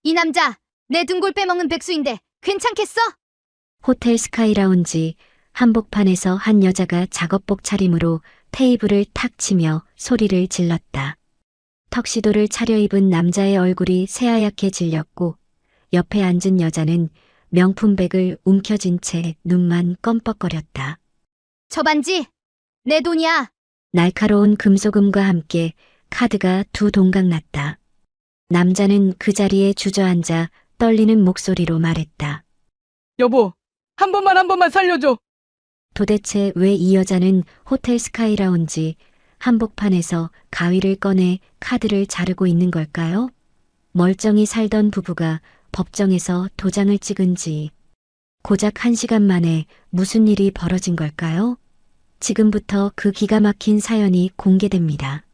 이 남자, 내 등골 빼먹는 백수인데 괜찮겠어? 호텔 스카이라운지 한복판에서 한 여자가 작업복 차림으로 테이블을 탁 치며 소리를 질렀다. 턱시도를 차려입은 남자의 얼굴이 새하얗게 질렸고 옆에 앉은 여자는 명품백을 움켜쥔 채 눈만 껌뻑거렸다. 저 반지, 내 돈이야. 날카로운 금속음과 함께 카드가 두 동강 났다. 남자는 그 자리에 주저앉아 떨리는 목소리로 말했다. 여보, 한 번만 살려줘. 도대체 왜 이 여자는 호텔 스카이라운지 한복판에서 가위를 꺼내 카드를 자르고 있는 걸까요? 멀쩡히 살던 부부가 법정에서 도장을 찍은 지 고작 1시간 만에 무슨 일이 벌어진 걸까요? 지금부터 그 기가 막힌 사연이 공개됩니다.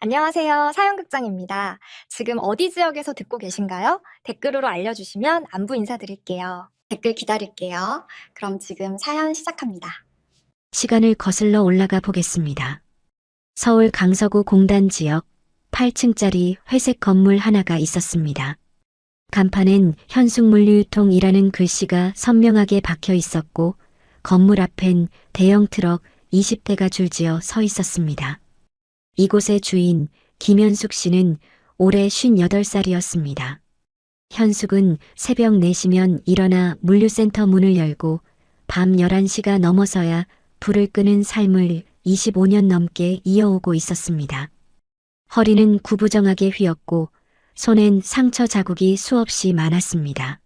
안녕하세요. 사연극장입니다. 지금 어디 지역에서 듣고 계신가요? 댓글로 알려주시면 안부 인사드릴게요. 댓글 기다릴게요. 그럼 지금 사연 시작합니다. 시간을 거슬러 올라가 보겠습니다. 서울 강서구 공단 지역 8층짜리 회색 건물 하나가 있었습니다. 간판엔 현숙물류유통이라는 글씨가 선명하게 박혀 있었고 건물 앞엔 대형 트럭 20대가 줄지어 서 있었습니다. 이곳의 주인 김현숙 씨는 올해 58살이었습니다. 현숙은 새벽 4시면 일어나 물류센터 문을 열고 밤 11시가 넘어서야 불을 끄는 삶을 25년 넘게 이어오고 있었습니다. 허리는 구부정하게 휘었고 손엔 상처 자국이 수없이 많았습니다.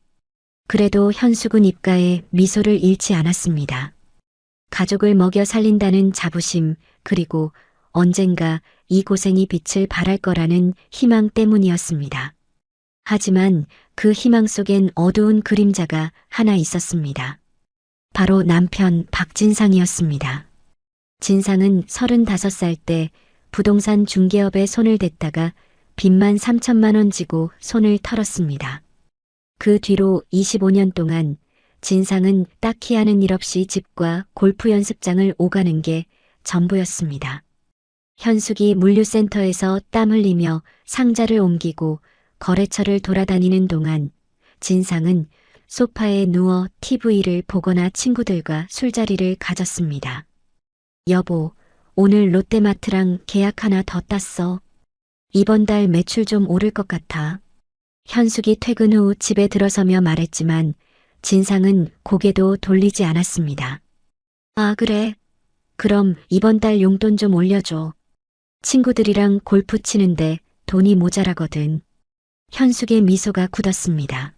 그래도 현숙은 입가에 미소를 잃지 않았습니다. 가족을 먹여 살린다는 자부심, 그리고 언젠가 이 고생이 빛을 발할 거라는 희망 때문이었습니다. 하지만 그 희망 속엔 어두운 그림자가 하나 있었습니다. 바로 남편 박진상이었습니다. 진상은 35살 때 부동산 중개업에 손을 댔다가 빚만 3천만 원 지고 손을 털었습니다. 그 뒤로 25년 동안 진상은 딱히 하는 일 없이 집과 골프 연습장을 오가는 게 전부였습니다. 현숙이 물류센터에서 땀 흘리며 상자를 옮기고 거래처를 돌아다니는 동안 진상은 소파에 누워 TV를 보거나 친구들과 술자리를 가졌습니다. 여보, 오늘 롯데마트랑 계약 하나 더 땄어. 이번 달 매출 좀 오를 것 같아. 현숙이 퇴근 후 집에 들어서며 말했지만 진상은 고개도 돌리지 않았습니다. 아, 그래. 그럼 이번 달 용돈 좀 올려줘. 친구들이랑 골프 치는데 돈이 모자라거든. 현숙의 미소가 굳었습니다.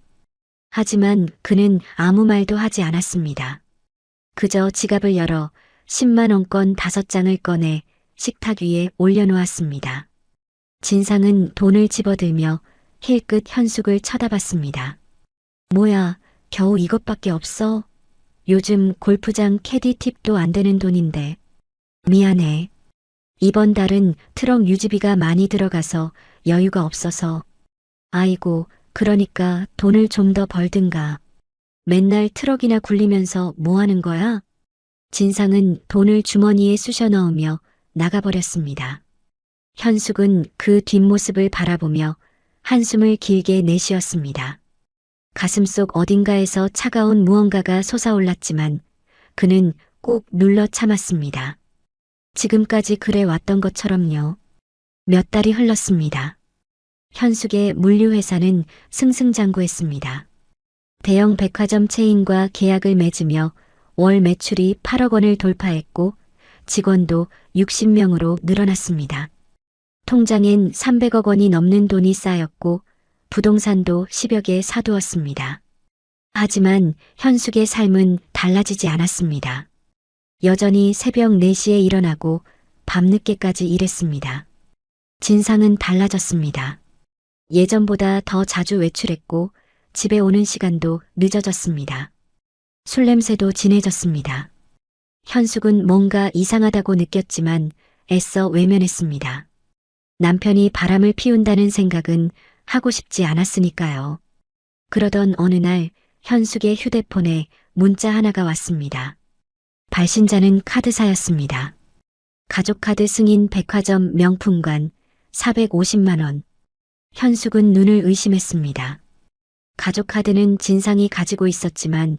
하지만 그는 아무 말도 하지 않았습니다. 그저 지갑을 열어 10만 원권 5장을 꺼내 식탁 위에 올려놓았습니다. 진상은 돈을 집어들며 힐끗 현숙을 쳐다봤습니다. 뭐야, 겨우 이것밖에 없어? 요즘 골프장 캐디 팁도 안 되는 돈인데. 미안해. 이번 달은 트럭 유지비가 많이 들어가서 여유가 없어서. 아이고, 그러니까 돈을 좀 더 벌든가. 맨날 트럭이나 굴리면서 뭐 하는 거야? 진상은 돈을 주머니에 쑤셔 넣으며 나가버렸습니다. 현숙은 그 뒷모습을 바라보며 한숨을 길게 내쉬었습니다. 가슴속 어딘가에서 차가운 무언가가 솟아올랐지만 그는 꼭 눌러 참았습니다. 지금까지 그래 왔던 것처럼요. 몇 달이 흘렀습니다. 현숙의 물류회사는 승승장구했습니다. 대형 백화점 체인과 계약을 맺으며 월 매출이 8억 원을 돌파했고 직원도 60명으로 늘어났습니다. 통장엔 300억 원이 넘는 돈이 쌓였고 부동산도 10여 개 사두었습니다. 하지만 현숙의 삶은 달라지지 않았습니다. 여전히 새벽 4시에 일어나고 밤늦게까지 일했습니다. 진상은 달라졌습니다. 예전보다 더 자주 외출했고 집에 오는 시간도 늦어졌습니다. 술 냄새도 진해졌습니다. 현숙은 뭔가 이상하다고 느꼈지만 애써 외면했습니다. 남편이 바람을 피운다는 생각은 하고 싶지 않았으니까요. 그러던 어느 날 현숙의 휴대폰에 문자 하나가 왔습니다. 발신자는 카드사였습니다. 가족카드 승인 백화점 명품관 450만 원. 현숙은 눈을 의심했습니다. 가족 카드는 진상이 가지고 있었지만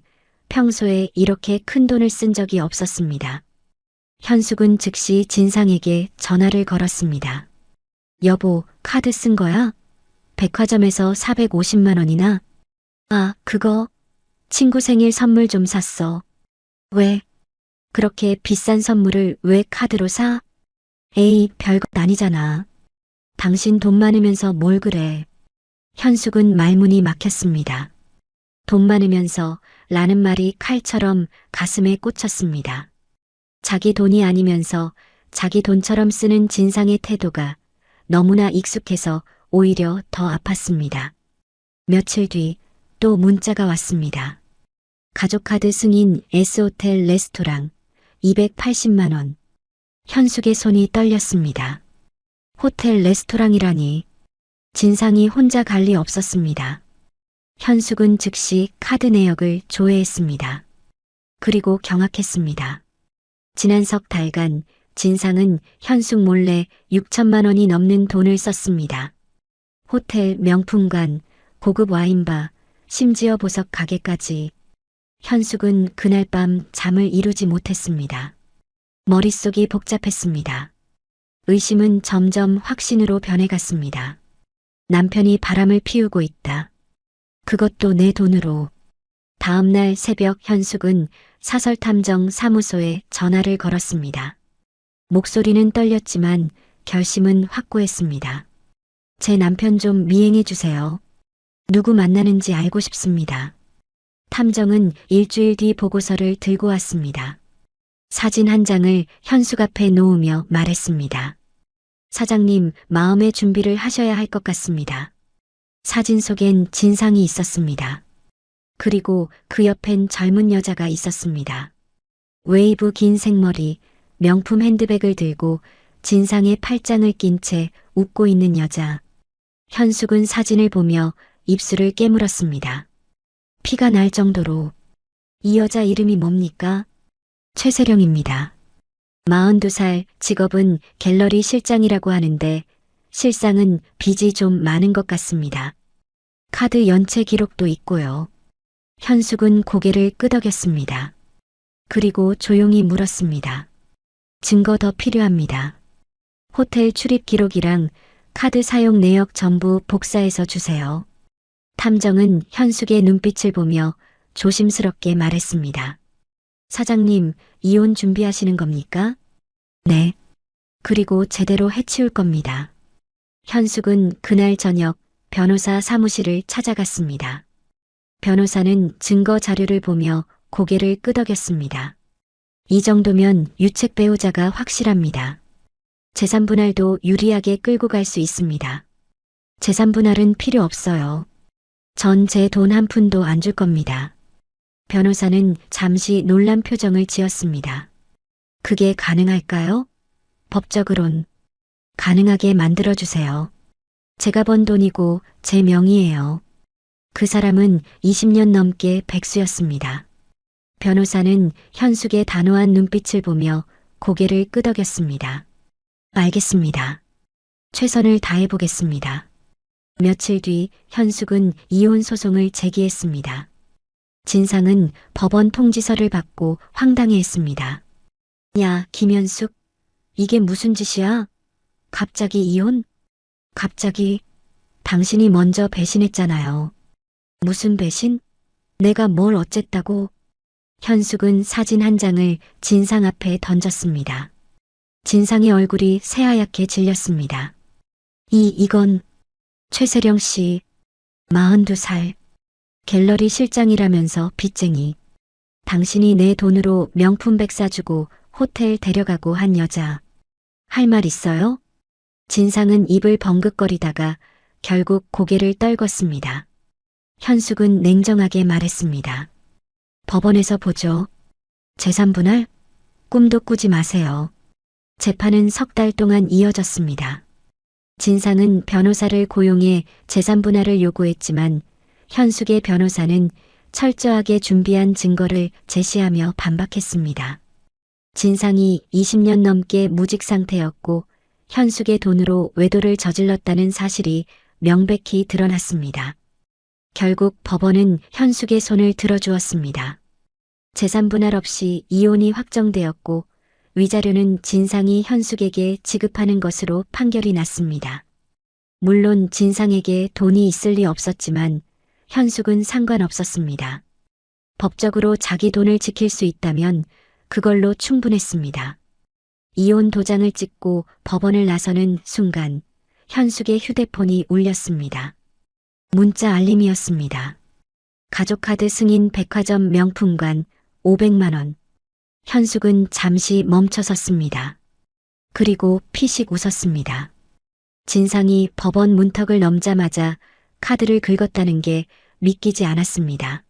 평소에 이렇게 큰 돈을 쓴 적이 없었습니다. 현숙은 즉시 진상에게 전화를 걸었습니다. 여보, 카드 쓴 거야? 백화점에서 450만 원이나? 아, 그거 친구 생일 선물 좀 샀어. 왜? 그렇게 비싼 선물을 왜 카드로 사? 에이, 별것 아니잖아. 당신 돈 많으면서 뭘 그래. 현숙은 말문이 막혔습니다. 돈 많으면서 라는 말이 칼처럼 가슴에 꽂혔습니다. 자기 돈이 아니면서 자기 돈처럼 쓰는 진상의 태도가 너무나 익숙해서 오히려 더 아팠습니다. 며칠 뒤 또 문자가 왔습니다. 가족카드 승인 S호텔 레스토랑 280만 원. 현숙의 손이 떨렸습니다. 호텔 레스토랑이라니. 진상이 혼자 갈 리 없었습니다. 현숙은 즉시 카드 내역을 조회했습니다. 그리고 경악했습니다. 지난 석 달간 진상은 현숙 몰래 6천만 원이 넘는 돈을 썼습니다. 호텔 명품관, 고급 와인바, 심지어 보석 가게까지. 현숙은 그날 밤 잠을 이루지 못했습니다. 머릿속이 복잡했습니다. 의심은 점점 확신으로 변해갔습니다. 남편이 바람을 피우고 있다. 그것도 내 돈으로. 다음 날 새벽 현숙은 사설탐정 사무소에 전화를 걸었습니다. 목소리는 떨렸지만 결심은 확고했습니다. 제 남편 좀 미행해 주세요. 누구 만나는지 알고 싶습니다. 탐정은 일주일 뒤 보고서를 들고 왔습니다. 사진 한 장을 현숙 앞에 놓으며 말했습니다. 사장님, 마음의 준비를 하셔야 할 것 같습니다. 사진 속엔 진상이 있었습니다. 그리고 그 옆엔 젊은 여자가 있었습니다. 웨이브 긴 생머리, 명품 핸드백을 들고 진상의 팔짱을 낀 채 웃고 있는 여자. 현숙은 사진을 보며 입술을 깨물었습니다. 피가 날 정도로. 이 여자 이름이 뭡니까? 최세령입니다. 42살, 직업은 갤러리 실장이라고 하는데 실상은 빚이 좀 많은 것 같습니다. 카드 연체 기록도 있고요. 현숙은 고개를 끄덕였습니다. 그리고 조용히 물었습니다. 증거 더 필요합니다. 호텔 출입 기록이랑 카드 사용 내역 전부 복사해서 주세요. 탐정은 현숙의 눈빛을 보며 조심스럽게 말했습니다. 사장님, 이혼 준비하시는 겁니까? 네. 그리고 제대로 해치울 겁니다. 현숙은 그날 저녁 변호사 사무실을 찾아갔습니다. 변호사는 증거 자료를 보며 고개를 끄덕였습니다. 이 정도면 유책 배우자가 확실합니다. 재산 분할도 유리하게 끌고 갈 수 있습니다. 재산 분할은 필요 없어요. 전 제 돈 한 푼도 안 줄 겁니다. 변호사는 잠시 놀란 표정을 지었습니다. 그게 가능할까요? 법적으론 가능하게 만들어주세요. 제가 번 돈이고 제 명의예요. 그 사람은 20년 넘게 백수였습니다. 변호사는 현숙의 단호한 눈빛을 보며 고개를 끄덕였습니다. 알겠습니다. 최선을 다해보겠습니다. 며칠 뒤 현숙은 이혼 소송을 제기했습니다. 진상은 법원 통지서를 받고 황당해했습니다. 야, 김현숙, 이게 무슨 짓이야? 갑자기 이혼? 갑자기? 당신이 먼저 배신했잖아요. 무슨 배신? 내가 뭘 어쨌다고? 현숙은 사진 한 장을 진상 앞에 던졌습니다. 진상의 얼굴이 새하얗게 질렸습니다. 이건 최세령 씨, 42살, 갤러리 실장이라면서 빚쟁이. 당신이 내 돈으로 명품백 사주고 호텔 데려가고 한 여자. 할 말 있어요? 진상은 입을 벙긋거리다가 결국 고개를 떨궜습니다. 현숙은 냉정하게 말했습니다. 법원에서 보죠. 재산 분할? 꿈도 꾸지 마세요. 재판은 석 달 동안 이어졌습니다. 진상은 변호사를 고용해 재산 분할을 요구했지만 현숙의 변호사는 철저하게 준비한 증거를 제시하며 반박했습니다. 진상이 20년 넘게 무직 상태였고 현숙의 돈으로 외도를 저질렀다는 사실이 명백히 드러났습니다. 결국 법원은 현숙의 손을 들어주었습니다. 재산 분할 없이 이혼이 확정되었고 위자료는 진상이 현숙에게 지급하는 것으로 판결이 났습니다. 물론 진상에게 돈이 있을 리 없었지만 현숙은 상관없었습니다. 법적으로 자기 돈을 지킬 수 있다면 그걸로 충분했습니다. 이혼 도장을 찍고 법원을 나서는 순간 현숙의 휴대폰이 울렸습니다. 문자 알림이었습니다. 가족카드 승인 백화점 명품관 500만 원. 현숙은 잠시 멈춰섰습니다. 그리고 피식 웃었습니다. 진상이 법원 문턱을 넘자마자 카드를 긁었다는 게 믿기지 않았습니다.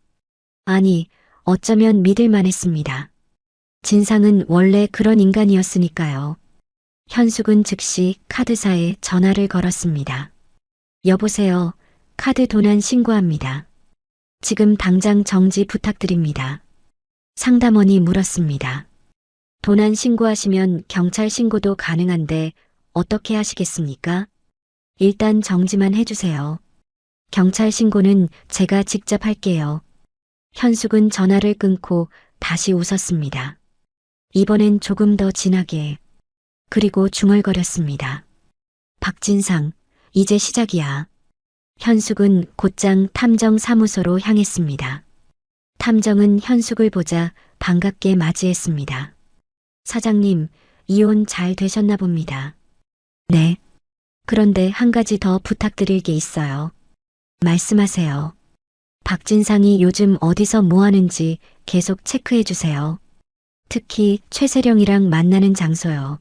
아니, 어쩌면 믿을만 했습니다. 진상은 원래 그런 인간이었으니까요. 현숙은 즉시 카드사에 전화를 걸었습니다. 여보세요. 카드 도난 신고합니다. 지금 당장 정지 부탁드립니다. 상담원이 물었습니다. 도난 신고하시면 경찰 신고도 가능한데 어떻게 하시겠습니까? 일단 정지만 해주세요. 경찰 신고는 제가 직접 할게요. 현숙은 전화를 끊고 다시 웃었습니다. 이번엔 조금 더 진하게. 그리고 중얼거렸습니다. 박진상, 이제 시작이야. 현숙은 곧장 탐정사무소로 향했습니다. 탐정은 현숙을 보자 반갑게 맞이했습니다. 사장님, 이혼 잘 되셨나 봅니다. 네. 그런데 한 가지 더 부탁드릴 게 있어요. 말씀하세요. 박진상이 요즘 어디서 뭐 하는지 계속 체크해 주세요. 특히 최세령이랑 만나는 장소요.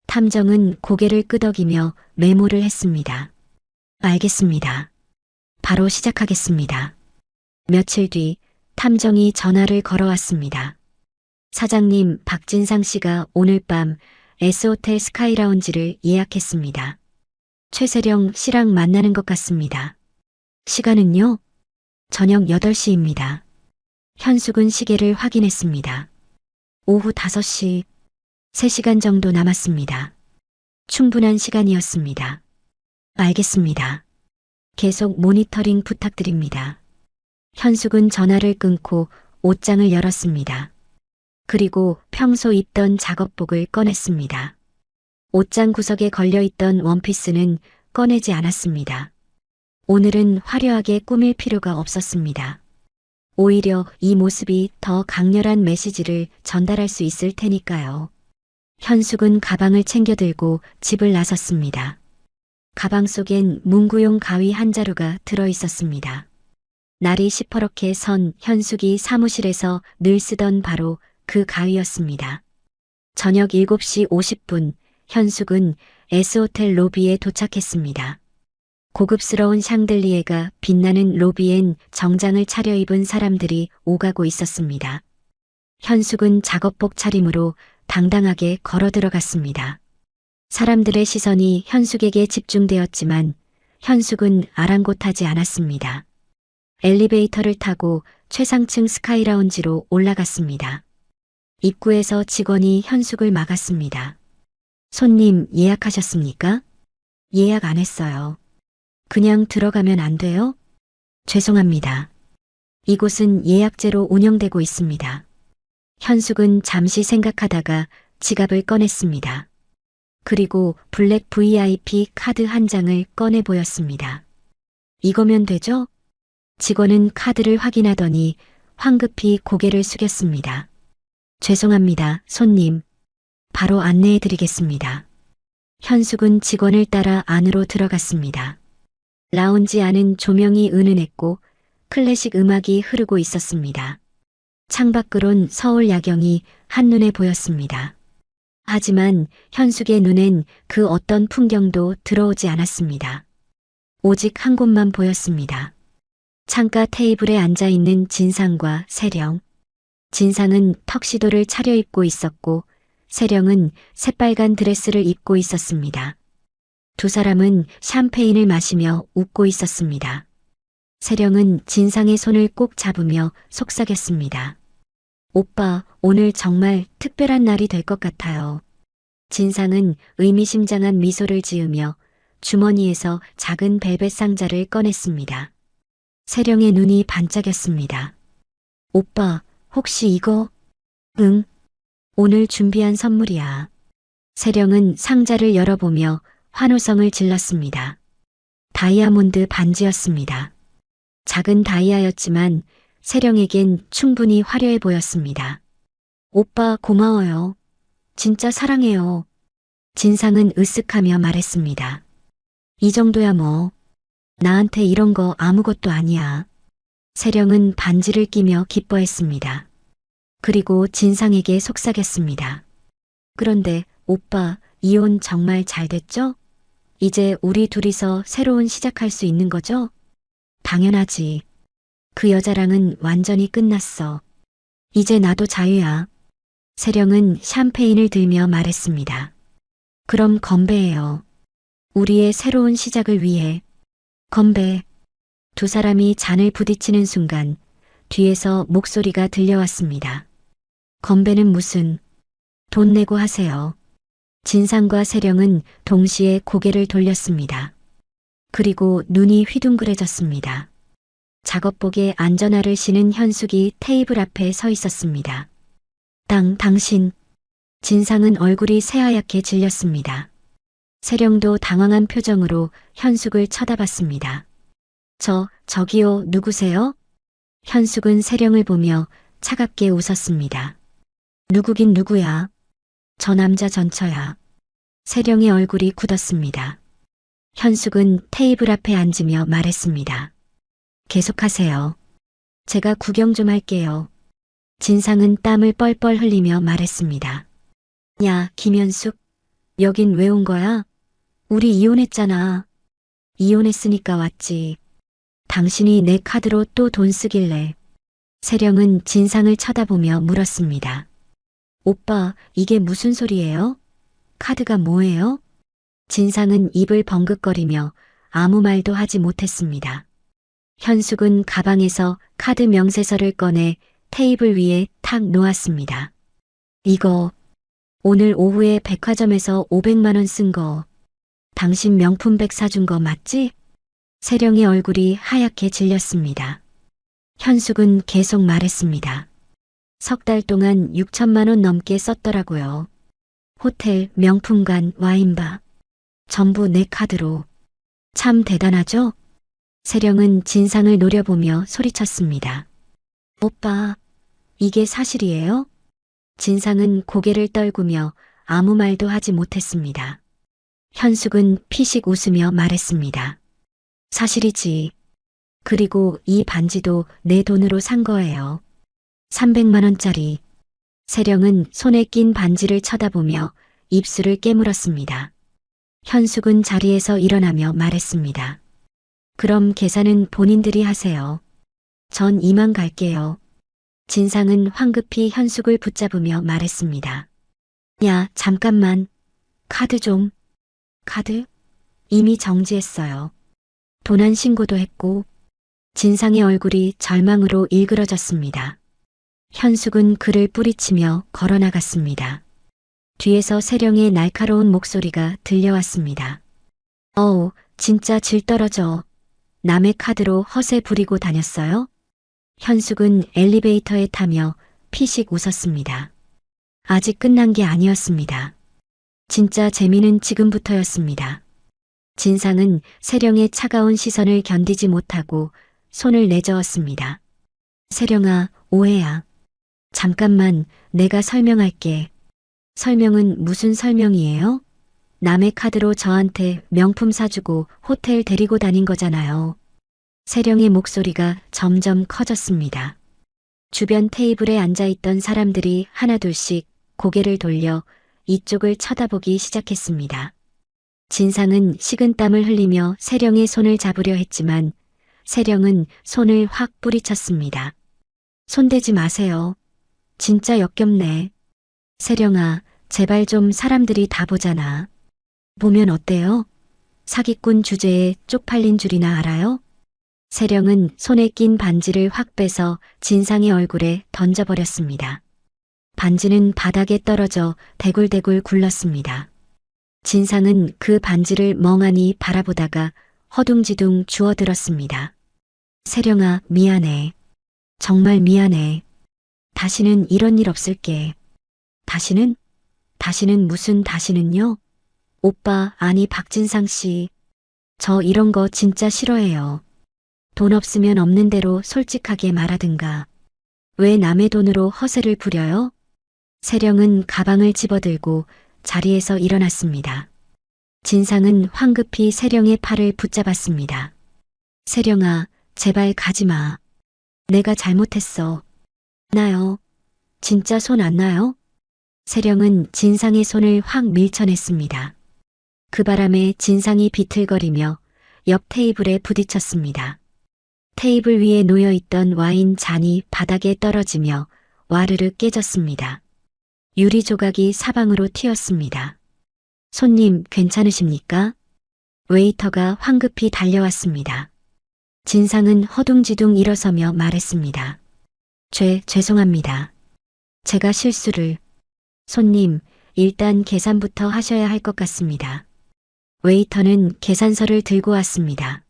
탐정은 고개를 끄덕이며 메모를 했습니다. 알겠습니다. 바로 시작하겠습니다. 며칠 뒤 탐정이 전화를 걸어왔습니다. 사장님, 박진상 씨가 오늘 밤 S호텔 스카이라운지를 예약했습니다. 최세령 씨랑 만나는 것 같습니다. 시간은요? 저녁 8시입니다. 현숙은 시계를 확인했습니다. 오후 5시, 3시간 정도 남았습니다. 충분한 시간이었습니다. 알겠습니다. 계속 모니터링 부탁드립니다. 현숙은 전화를 끊고 옷장을 열었습니다. 그리고 평소 입던 작업복을 꺼냈습니다. 옷장 구석에 걸려있던 원피스는 꺼내지 않았습니다. 오늘은 화려하게 꾸밀 필요가 없었습니다. 오히려 이 모습이 더 강렬한 메시지를 전달할 수 있을 테니까요. 현숙은 가방을 챙겨 들고 집을 나섰습니다. 가방 속엔 문구용 가위 한 자루가 들어 있었습니다. 날이 시퍼렇게 선 현숙이 사무실에서 늘 쓰던 바로 그 가위였습니다. 저녁 7시 50분 현숙은 S호텔 로비에 도착했습니다. 고급스러운 샹들리에가 빛나는 로비엔 정장을 차려입은 사람들이 오가고 있었습니다. 현숙은 작업복 차림으로 당당하게 걸어 들어갔습니다. 사람들의 시선이 현숙에게 집중되었지만 현숙은 아랑곳하지 않았습니다. 엘리베이터를 타고 최상층 스카이라운지로 올라갔습니다. 입구에서 직원이 현숙을 막았습니다. 손님 예약하셨습니까? 예약 안 했어요. 그냥 들어가면 안 돼요? 죄송합니다. 이곳은 예약제로 운영되고 있습니다. 현숙은 잠시 생각하다가 지갑을 꺼냈습니다. 그리고 블랙 VIP 카드 한 장을 꺼내 보였습니다. 이거면 되죠? 직원은 카드를 확인하더니 황급히 고개를 숙였습니다. 죄송합니다, 손님. 바로 안내해 드리겠습니다. 현숙은 직원을 따라 안으로 들어갔습니다. 라운지 안은 조명이 은은했고 클래식 음악이 흐르고 있었습니다. 창밖으론 서울 야경이 한눈에 보였습니다. 하지만 현숙의 눈엔 그 어떤 풍경도 들어오지 않았습니다. 오직 한 곳만 보였습니다. 창가 테이블에 앉아있는 진상과 세령. 진상은 턱시도를 차려입고 있었고 세령은 새빨간 드레스를 입고 있었습니다. 두 사람은 샴페인을 마시며 웃고 있었습니다. 세령은 진상의 손을 꼭 잡으며 속삭였습니다. 오빠, 오늘 정말 특별한 날이 될 것 같아요. 진상은 의미심장한 미소를 지으며 주머니에서 작은 벨벳 상자를 꺼냈습니다. 세령의 눈이 반짝였습니다. 오빠, 혹시 이거? 응. 오늘 준비한 선물이야. 세령은 상자를 열어보며 환호성을 질렀습니다. 다이아몬드 반지였습니다. 작은 다이아였지만 세령에겐 충분히 화려해 보였습니다. 오빠 고마워요. 진짜 사랑해요. 진상은 으쓱하며 말했습니다. 이 정도야 뭐. 나한테 이런 거 아무것도 아니야. 세령은 반지를 끼며 기뻐했습니다. 그리고 진상에게 속삭였습니다. 그런데 오빠, 이혼 정말 잘 됐죠? 이제 우리 둘이서 새로운 시작할 수 있는 거죠? 당연하지. 그 여자랑은 완전히 끝났어. 이제 나도 자유야. 세령은 샴페인을 들며 말했습니다. 그럼 건배해요. 우리의 새로운 시작을 위해. 건배. 두 사람이 잔을 부딪히는 순간 뒤에서 목소리가 들려왔습니다. 건배는 무슨. 돈 내고 하세요. 진상과 세령은 동시에 고개를 돌렸습니다. 그리고 눈이 휘둥그레졌습니다. 작업복에 안전화를 신은 현숙이 테이블 앞에 서 있었습니다. 당신. 진상은 얼굴이 새하얗게 질렸습니다. 세령도 당황한 표정으로 현숙을 쳐다봤습니다. 저기요, 누구세요? 현숙은 세령을 보며 차갑게 웃었습니다. 누구긴 누구야? 저 남자 전처야. 세령의 얼굴이 굳었습니다. 현숙은 테이블 앞에 앉으며 말했습니다. 계속하세요. 제가 구경 좀 할게요. 진상은 땀을 뻘뻘 흘리며 말했습니다. 야, 김현숙. 여긴 왜 온 거야? 우리 이혼했잖아. 이혼했으니까 왔지. 당신이 내 카드로 또 돈 쓰길래. 세령은 진상을 쳐다보며 물었습니다. 오빠, 이게 무슨 소리예요? 카드가 뭐예요? 진상은 입을 벙긋거리며 아무 말도 하지 못했습니다. 현숙은 가방에서 카드 명세서를 꺼내 테이블 위에 탁 놓았습니다. 이거 오늘 오후에 백화점에서 500만 원 쓴 거. 당신 명품백 사준 거 맞지? 세령의 얼굴이 하얗게 질렸습니다. 현숙은 계속 말했습니다. 석 달 동안 6천만 원 넘게 썼더라고요. 호텔, 명품관, 와인바. 전부 내 카드로. 참 대단하죠? 세령은 진상을 노려보며 소리쳤습니다. 오빠, 이게 사실이에요? 진상은 고개를 떨구며 아무 말도 하지 못했습니다. 현숙은 피식 웃으며 말했습니다. 사실이지. 그리고 이 반지도 내 돈으로 산 거예요. 300만 원짜리. 세령은 손에 낀 반지를 쳐다보며 입술을 깨물었습니다. 현숙은 자리에서 일어나며 말했습니다. 그럼 계산은 본인들이 하세요. 전 이만 갈게요. 진상은 황급히 현숙을 붙잡으며 말했습니다. 야, 잠깐만. 카드 좀. 카드? 이미 정지했어요. 도난 신고도 했고. 진상의 얼굴이 절망으로 일그러졌습니다. 현숙은 그를 뿌리치며 걸어나갔습니다. 뒤에서 세령의 날카로운 목소리가 들려왔습니다. 어우, 진짜 질 떨어져. 남의 카드로 허세 부리고 다녔어요? 현숙은 엘리베이터에 타며 피식 웃었습니다. 아직 끝난 게 아니었습니다. 진짜 재미는 지금부터였습니다. 진상은 세령의 차가운 시선을 견디지 못하고 손을 내저었습니다. 세령아, 오해야. 잠깐만, 내가 설명할게. 설명은 무슨 설명이에요? 남의 카드로 저한테 명품 사주고 호텔 데리고 다닌 거잖아요. 세령의 목소리가 점점 커졌습니다. 주변 테이블에 앉아있던 사람들이 하나둘씩 고개를 돌려 이쪽을 쳐다보기 시작했습니다. 진상은 식은땀을 흘리며 세령의 손을 잡으려 했지만 세령은 손을 확 뿌리쳤습니다. 손대지 마세요. 진짜 역겹네. 세령아, 제발 좀 사람들이 다 보잖아. 보면 어때요? 사기꾼 주제에 쪽팔린 줄이나 알아요? 세령은 손에 낀 반지를 확 빼서 진상의 얼굴에 던져버렸습니다. 반지는 바닥에 떨어져 대굴대굴 굴렀습니다. 진상은 그 반지를 멍하니 바라보다가 허둥지둥 주워들었습니다. 세령아, 미안해. 정말 미안해. 다시는 이런 일 없을게. 다시는 무슨 다시는요? 오빠, 아니 박진상 씨. 저 이런 거 진짜 싫어해요. 돈 없으면 없는 대로 솔직하게 말하든가. 왜 남의 돈으로 허세를 부려요? 세령은 가방을 집어들고 자리에서 일어났습니다. 진상은 황급히 세령의 팔을 붙잡았습니다. 세령아, 제발 가지 마. 내가 잘못했어. 나요. 진짜 손 안 나요? 세령은 진상의 손을 확 밀쳐냈습니다. 그 바람에 진상이 비틀거리며 옆 테이블에 부딪혔습니다. 테이블 위에 놓여있던 와인 잔이 바닥에 떨어지며 와르르 깨졌습니다. 유리 조각이 사방으로 튀었습니다. 손님, 괜찮으십니까? 웨이터가 황급히 달려왔습니다. 진상은 허둥지둥 일어서며 말했습니다. 죄송합니다. 제가 실수를. 손님, 일단 계산부터 하셔야 할 것 같습니다. 웨이터는 계산서를 들고 왔습니다.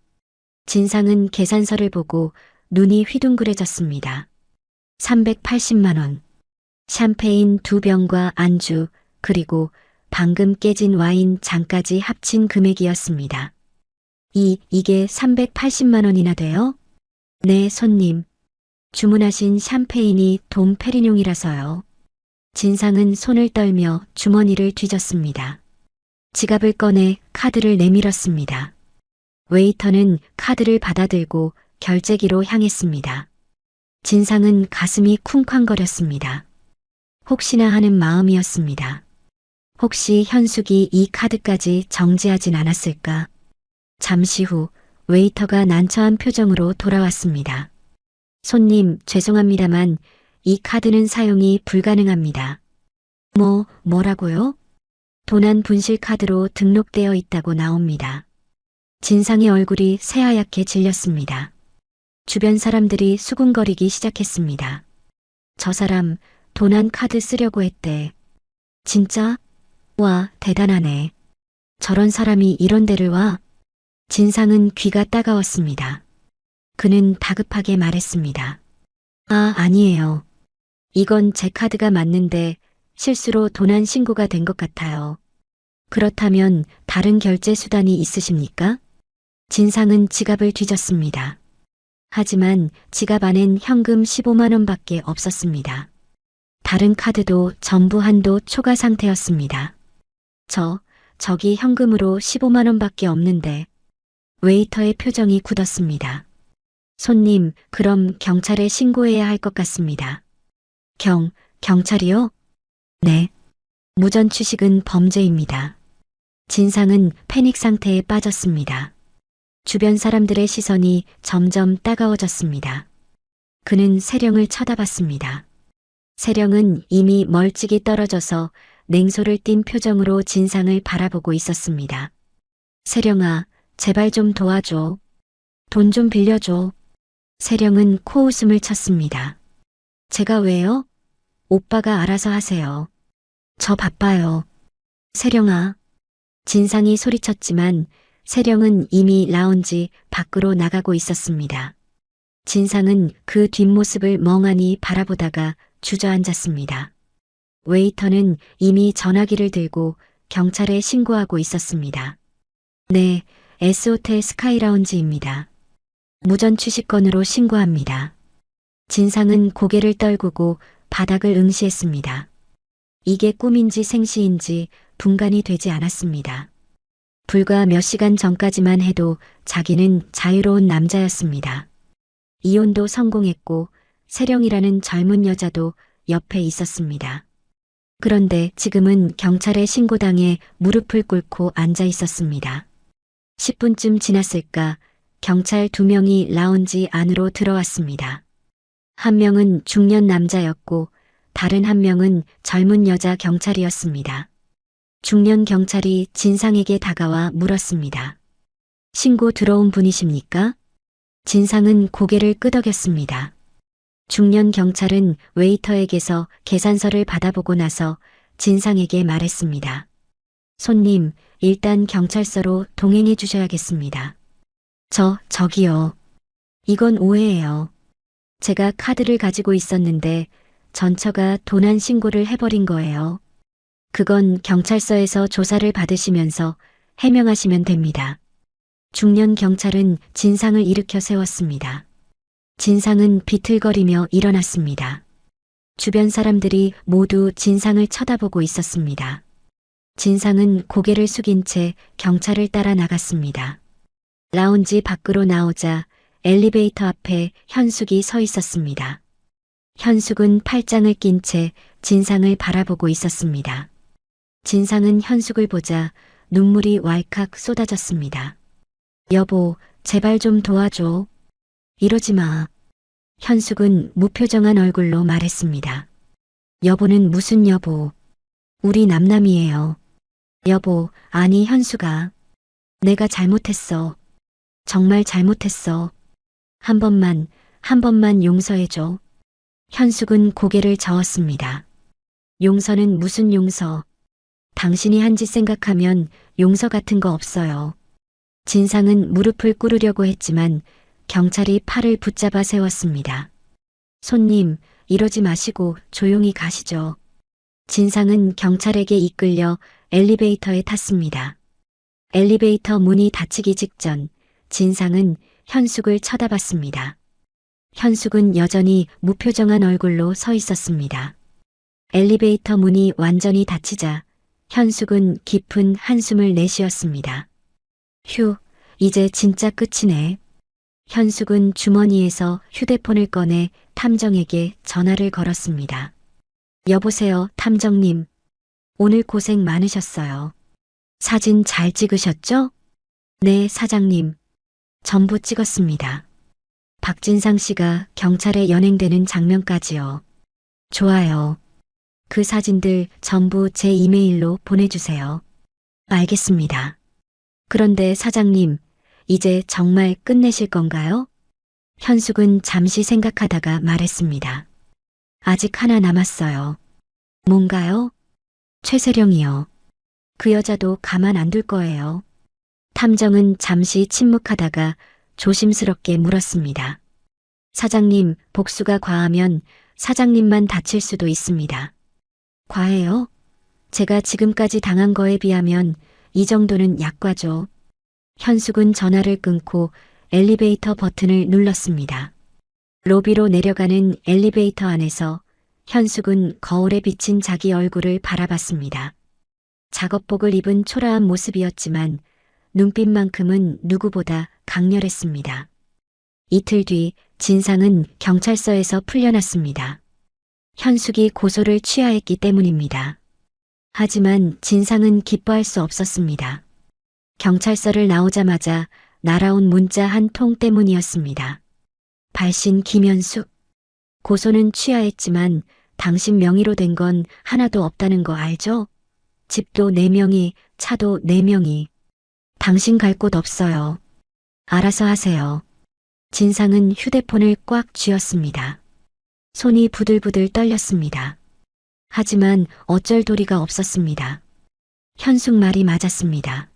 진상은 계산서를 보고 눈이 휘둥그레졌습니다. 380만 원. 샴페인 2병과 안주, 그리고 방금 깨진 와인 잔까지 합친 금액이었습니다. 이게 380만 원이나 돼요? 네, 손님. 주문하신 샴페인이 돔 페리뇽이라서요. 진상은 손을 떨며 주머니를 뒤졌습니다. 지갑을 꺼내 카드를 내밀었습니다. 웨이터는 카드를 받아들고 결제기로 향했습니다. 진상은 가슴이 쿵쾅거렸습니다. 혹시나 하는 마음이었습니다. 혹시 현숙이 이 카드까지 정지하진 않았을까? 잠시 후 웨이터가 난처한 표정으로 돌아왔습니다. 손님, 죄송합니다만 이 카드는 사용이 불가능합니다. 뭐라고요? 도난 분실 카드로 등록되어 있다고 나옵니다. 진상의 얼굴이 새하얗게 질렸습니다. 주변 사람들이 수군거리기 시작했습니다. 저 사람 도난 카드 쓰려고 했대. 진짜? 와, 대단하네. 저런 사람이 이런 데를 와? 진상은 귀가 따가웠습니다. 그는 다급하게 말했습니다. 아니에요. 이건 제 카드가 맞는데 실수로 도난 신고가 된 것 같아요. 그렇다면 다른 결제 수단이 있으십니까? 진상은 지갑을 뒤졌습니다. 하지만 지갑 안엔 현금 15만 원밖에 없었습니다. 다른 카드도 전부 한도 초과 상태였습니다. 저기 현금으로 15만 원밖에 없는데. 웨이터의 표정이 굳었습니다. 손님, 그럼 경찰에 신고해야 할 것 같습니다. 경찰이요? 네. 무전 취식은 범죄입니다. 진상은 패닉 상태에 빠졌습니다. 주변 사람들의 시선이 점점 따가워졌습니다. 그는 세령을 쳐다봤습니다. 세령은 이미 멀찍이 떨어져서 냉소를 띤 표정으로 진상을 바라보고 있었습니다. 세령아, 제발 좀 도와줘. 돈 좀 빌려줘. 세령은 코웃음을 쳤습니다. 제가 왜요? 오빠가 알아서 하세요. 저 바빠요. 세령아. 진상이 소리쳤지만 세령은 이미 라운지 밖으로 나가고 있었습니다. 진상은 그 뒷모습을 멍하니 바라보다가 주저앉았습니다. 웨이터는 이미 전화기를 들고 경찰에 신고하고 있었습니다. 네, S호텔 스카이라운지입니다. 무전 취식건으로 신고합니다. 진상은 고개를 떨구고 바닥을 응시했습니다. 이게 꿈인지 생시인지 분간이 되지 않았습니다. 불과 몇 시간 전까지만 해도 자기는 자유로운 남자였습니다. 이혼도 성공했고 세령이라는 젊은 여자도 옆에 있었습니다. 그런데 지금은 경찰에 신고당해 무릎을 꿇고 앉아 있었습니다. 10분쯤 지났을까 경찰 2명이 라운지 안으로 들어왔습니다. 한 명은 중년 남자였고 다른 한 명은 젊은 여자 경찰이었습니다. 중년 경찰이 진상에게 다가와 물었습니다. 신고 들어온 분이십니까? 진상은 고개를 끄덕였습니다. 중년 경찰은 웨이터에게서 계산서를 받아보고 나서 진상에게 말했습니다. 손님, 일단 경찰서로 동행해 주셔야겠습니다. 저기요. 이건 오해예요. 제가 카드를 가지고 있었는데 전처가 도난 신고를 해버린 거예요. 그건 경찰서에서 조사를 받으시면서 해명하시면 됩니다. 중년 경찰은 진상을 일으켜 세웠습니다. 진상은 비틀거리며 일어났습니다. 주변 사람들이 모두 진상을 쳐다보고 있었습니다. 진상은 고개를 숙인 채 경찰을 따라 나갔습니다. 라운지 밖으로 나오자 엘리베이터 앞에 현숙이 서 있었습니다. 현숙은 팔짱을 낀 채 진상을 바라보고 있었습니다. 진상은 현숙을 보자 눈물이 왈칵 쏟아졌습니다. 여보, 제발 좀 도와줘. 이러지 마. 현숙은 무표정한 얼굴로 말했습니다. 여보는 무슨 여보? 우리 남남이에요. 여보, 아니 현숙아. 내가 잘못했어. 정말 잘못했어. 한 번만 용서해줘. 현숙은 고개를 저었습니다. 용서는 무슨 용서? 당신이 한 짓 생각하면 용서 같은 거 없어요. 진상은 무릎을 꿇으려고 했지만 경찰이 팔을 붙잡아 세웠습니다. 손님, 이러지 마시고 조용히 가시죠. 진상은 경찰에게 이끌려 엘리베이터에 탔습니다. 엘리베이터 문이 닫히기 직전 진상은 현숙을 쳐다봤습니다. 현숙은 여전히 무표정한 얼굴로 서 있었습니다. 엘리베이터 문이 완전히 닫히자 현숙은 깊은 한숨을 내쉬었습니다. 휴, 이제 진짜 끝이네. 현숙은 주머니에서 휴대폰을 꺼내 탐정에게 전화를 걸었습니다. 여보세요, 탐정님. 오늘 고생 많으셨어요. 사진 잘 찍으셨죠? 네, 사장님. 전부 찍었습니다. 박진상 씨가 경찰에 연행되는 장면까지요. 좋아요. 그 사진들 전부 제 이메일로 보내주세요. 알겠습니다. 그런데 사장님, 이제 정말 끝내실 건가요? 현숙은 잠시 생각하다가 말했습니다. 아직 하나 남았어요. 뭔가요? 최세령이요. 그 여자도 가만 안 둘 거예요. 탐정은 잠시 침묵하다가 조심스럽게 물었습니다. 사장님, 복수가 과하면 사장님만 다칠 수도 있습니다. 과해요? 제가 지금까지 당한 거에 비하면 이 정도는 약과죠. 현숙은 전화를 끊고 엘리베이터 버튼을 눌렀습니다. 로비로 내려가는 엘리베이터 안에서 현숙은 거울에 비친 자기 얼굴을 바라봤습니다. 작업복을 입은 초라한 모습이었지만 눈빛만큼은 누구보다 강렬했습니다. 이틀 뒤 진상은 경찰서에서 풀려났습니다. 현숙이 고소를 취하했기 때문입니다. 하지만 진상은 기뻐할 수 없었습니다. 경찰서를 나오자마자 날아온 문자 한 통 때문이었습니다. 발신 김현숙. 고소는 취하했지만 당신 명의로 된 건 하나도 없다는 거 알죠? 집도 4명이, 차도 4명이. 당신 갈 곳 없어요. 알아서 하세요. 진상은 휴대폰을 꽉 쥐었습니다. 손이 부들부들 떨렸습니다. 하지만 어쩔 도리가 없었습니다. 현숙 말이 맞았습니다.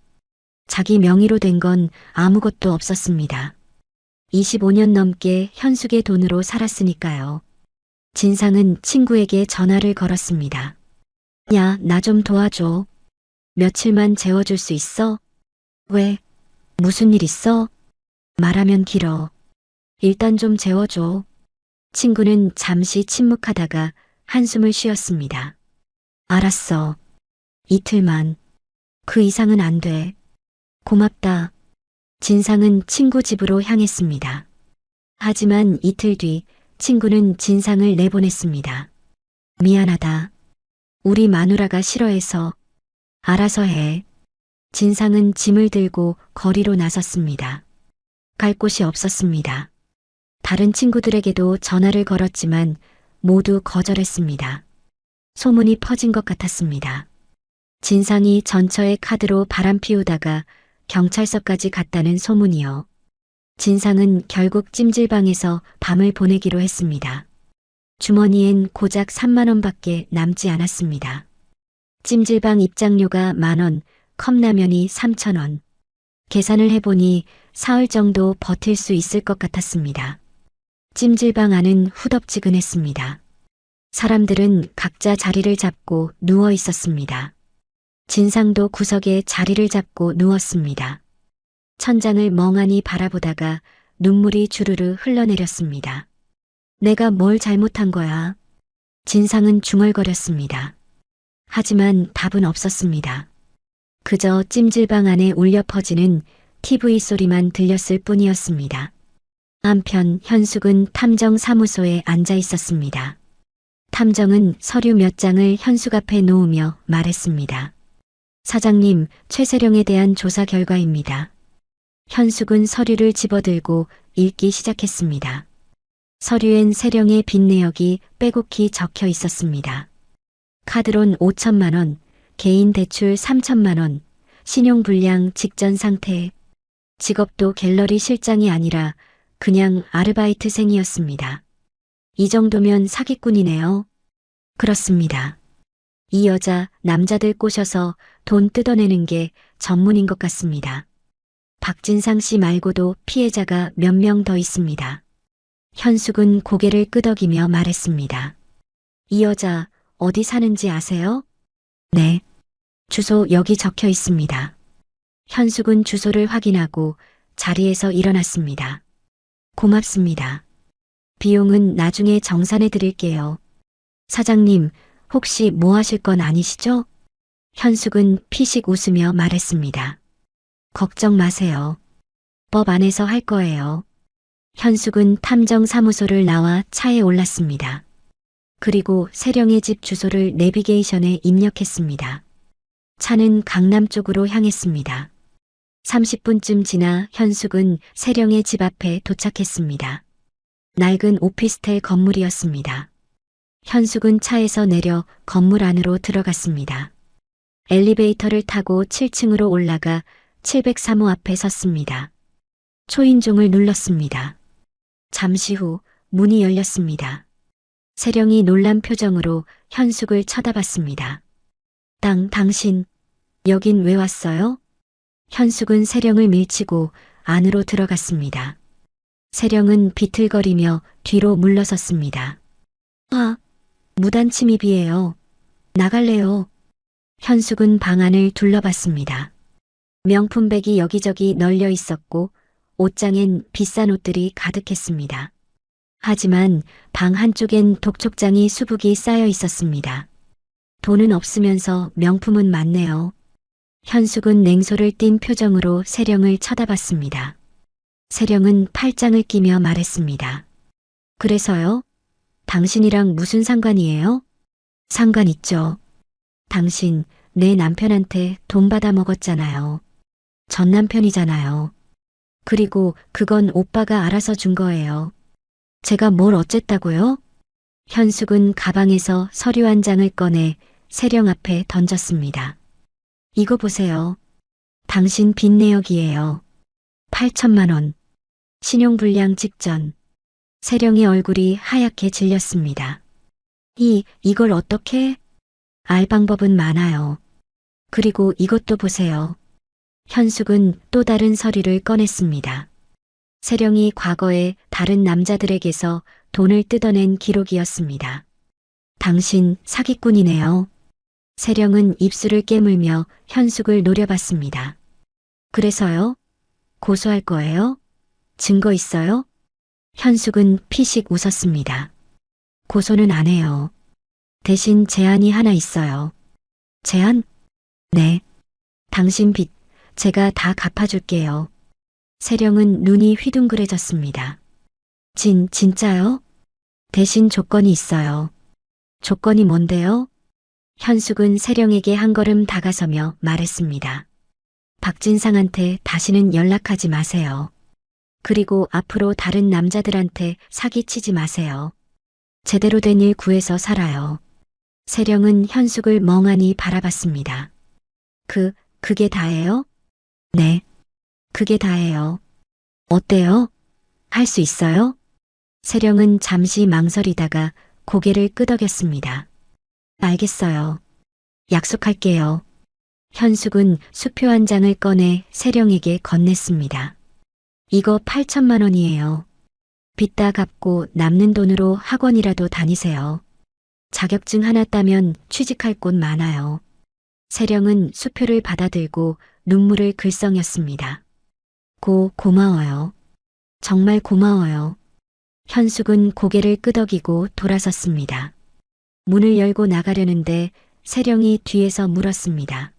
자기 명의로 된 건 아무것도 없었습니다. 25년 넘게 현숙의 돈으로 살았으니까요. 진상은 친구에게 전화를 걸었습니다. 야, 나 좀 도와줘. 며칠만 재워줄 수 있어? 왜? 무슨 일 있어? 말하면 길어. 일단 좀 재워줘. 친구는 잠시 침묵하다가 한숨을 쉬었습니다. 알았어. 이틀만. 그 이상은 안 돼. 고맙다. 진상은 친구 집으로 향했습니다. 하지만 이틀 뒤 친구는 진상을 내보냈습니다. 미안하다. 우리 마누라가 싫어해서. 알아서 해. 진상은 짐을 들고 거리로 나섰습니다. 갈 곳이 없었습니다. 다른 친구들에게도 전화를 걸었지만 모두 거절했습니다. 소문이 퍼진 것 같았습니다. 진상이 전처의 카드로 바람 피우다가 경찰서까지 갔다는 소문이요. 진상은 결국 찜질방에서 밤을 보내기로 했습니다. 주머니엔 고작 3만 원밖에 남지 않았습니다. 찜질방 입장료가 10,000원, 컵라면이 3,000원. 계산을 해보니 사흘 정도 버틸 수 있을 것 같았습니다. 찜질방 안은 후덥지근했습니다. 사람들은 각자 자리를 잡고 누워 있었습니다. 진상도 구석에 자리를 잡고 누웠습니다. 천장을 멍하니 바라보다가 눈물이 주르르 흘러내렸습니다. 내가 뭘 잘못한 거야? 진상은 중얼거렸습니다. 하지만 답은 없었습니다. 그저 찜질방 안에 울려 퍼지는 TV 소리만 들렸을 뿐이었습니다. 한편 현숙은 탐정사무소에 앉아 있었습니다. 탐정은 서류 몇 장을 현숙 앞에 놓으며 말했습니다. 사장님, 최세령에 대한 조사 결과입니다. 현숙은 서류를 집어들고 읽기 시작했습니다. 서류엔 세령의 빚 내역이 빼곡히 적혀 있었습니다. 카드론 5천만 원, 개인 대출 3천만 원, 신용불량 직전 상태, 직업도 갤러리 실장이 아니라 그냥 아르바이트생이었습니다. 이 정도면 사기꾼이네요. 그렇습니다. 이 여자 남자들 꼬셔서 돈 뜯어내는 게 전문인 것 같습니다. 박진상 씨 말고도 피해자가 몇 명 더 있습니다. 현숙은 고개를 끄덕이며 말했습니다. 이 여자 어디 사는지 아세요? 네. 주소 여기 적혀 있습니다. 현숙은 주소를 확인하고 자리에서 일어났습니다. 고맙습니다. 비용은 나중에 정산해 드릴게요. 사장님, 혹시 뭐 하실 건 아니시죠? 현숙은 피식 웃으며 말했습니다. 걱정 마세요. 법 안에서 할 거예요. 현숙은 탐정사무소를 나와 차에 올랐습니다. 그리고 세령의 집 주소를 내비게이션에 입력했습니다. 차는 강남 쪽으로 향했습니다. 30분쯤 지나 현숙은 세령의 집 앞에 도착했습니다. 낡은 오피스텔 건물이었습니다. 현숙은 차에서 내려 건물 안으로 들어갔습니다. 엘리베이터를 타고 7층으로 올라가 703호 앞에 섰습니다. 초인종을 눌렀습니다. 잠시 후 문이 열렸습니다. 세령이 놀란 표정으로 현숙을 쳐다봤습니다. 당신, 여긴 왜 왔어요? 현숙은 세령을 밀치고 안으로 들어갔습니다. 세령은 비틀거리며 뒤로 물러섰습니다. 무단 침입이에요. 나갈래요. 현숙은 방 안을 둘러봤습니다. 명품백이 여기저기 널려 있었고 옷장엔 비싼 옷들이 가득했습니다. 하지만 방 한쪽엔 독촉장이 수북이 쌓여 있었습니다. 돈은 없으면서 명품은 많네요. 현숙은 냉소를 띤 표정으로 세령을 쳐다봤습니다. 세령은 팔짱을 끼며 말했습니다. 그래서요? 당신이랑 무슨 상관이에요? 상관 있죠. 당신 내 남편한테 돈 받아 먹었잖아요. 전 남편이잖아요. 그리고 그건 오빠가 알아서 준 거예요. 제가 뭘 어쨌다고요? 현숙은 가방에서 서류 한 장을 꺼내 세령 앞에 던졌습니다. 이거 보세요. 당신 빚 내역이에요. 8천만 원. 신용불량 직전. 세령의 얼굴이 하얗게 질렸습니다. 이걸 어떻게? 알 방법은 많아요. 그리고 이것도 보세요. 현숙은 또 다른 서류를 꺼냈습니다. 세령이 과거에 다른 남자들에게서 돈을 뜯어낸 기록이었습니다. 당신 사기꾼이네요. 세령은 입술을 깨물며 현숙을 노려봤습니다. 그래서요? 고소할 거예요? 증거 있어요? 현숙은 피식 웃었습니다. 고소는 안 해요. 대신 제안이 하나 있어요. 제안? 네. 당신 빚 제가 다 갚아줄게요. 세령은 눈이 휘둥그레졌습니다. 진짜요? 대신 조건이 있어요. 조건이 뭔데요? 현숙은 세령에게 한 걸음 다가서며 말했습니다. 박진상한테 다시는 연락하지 마세요. 그리고 앞으로 다른 남자들한테 사기치지 마세요. 제대로 된 일 구해서 살아요. 세령은 현숙을 멍하니 바라봤습니다. 그게 다예요? 네. 그게 다예요. 어때요? 할 수 있어요? 세령은 잠시 망설이다가 고개를 끄덕였습니다. 알겠어요. 약속할게요. 현숙은 수표 한 장을 꺼내 세령에게 건넸습니다. 이거 8천만 원이에요. 빚 다 갚고 남는 돈으로 학원이라도 다니세요. 자격증 하나 따면 취직할 곳 많아요. 세령은 수표를 받아들고 눈물을 글썽였습니다. 고마워요. 정말 고마워요. 현숙은 고개를 끄덕이고 돌아섰습니다. 문을 열고 나가려는데 세령이 뒤에서 물었습니다.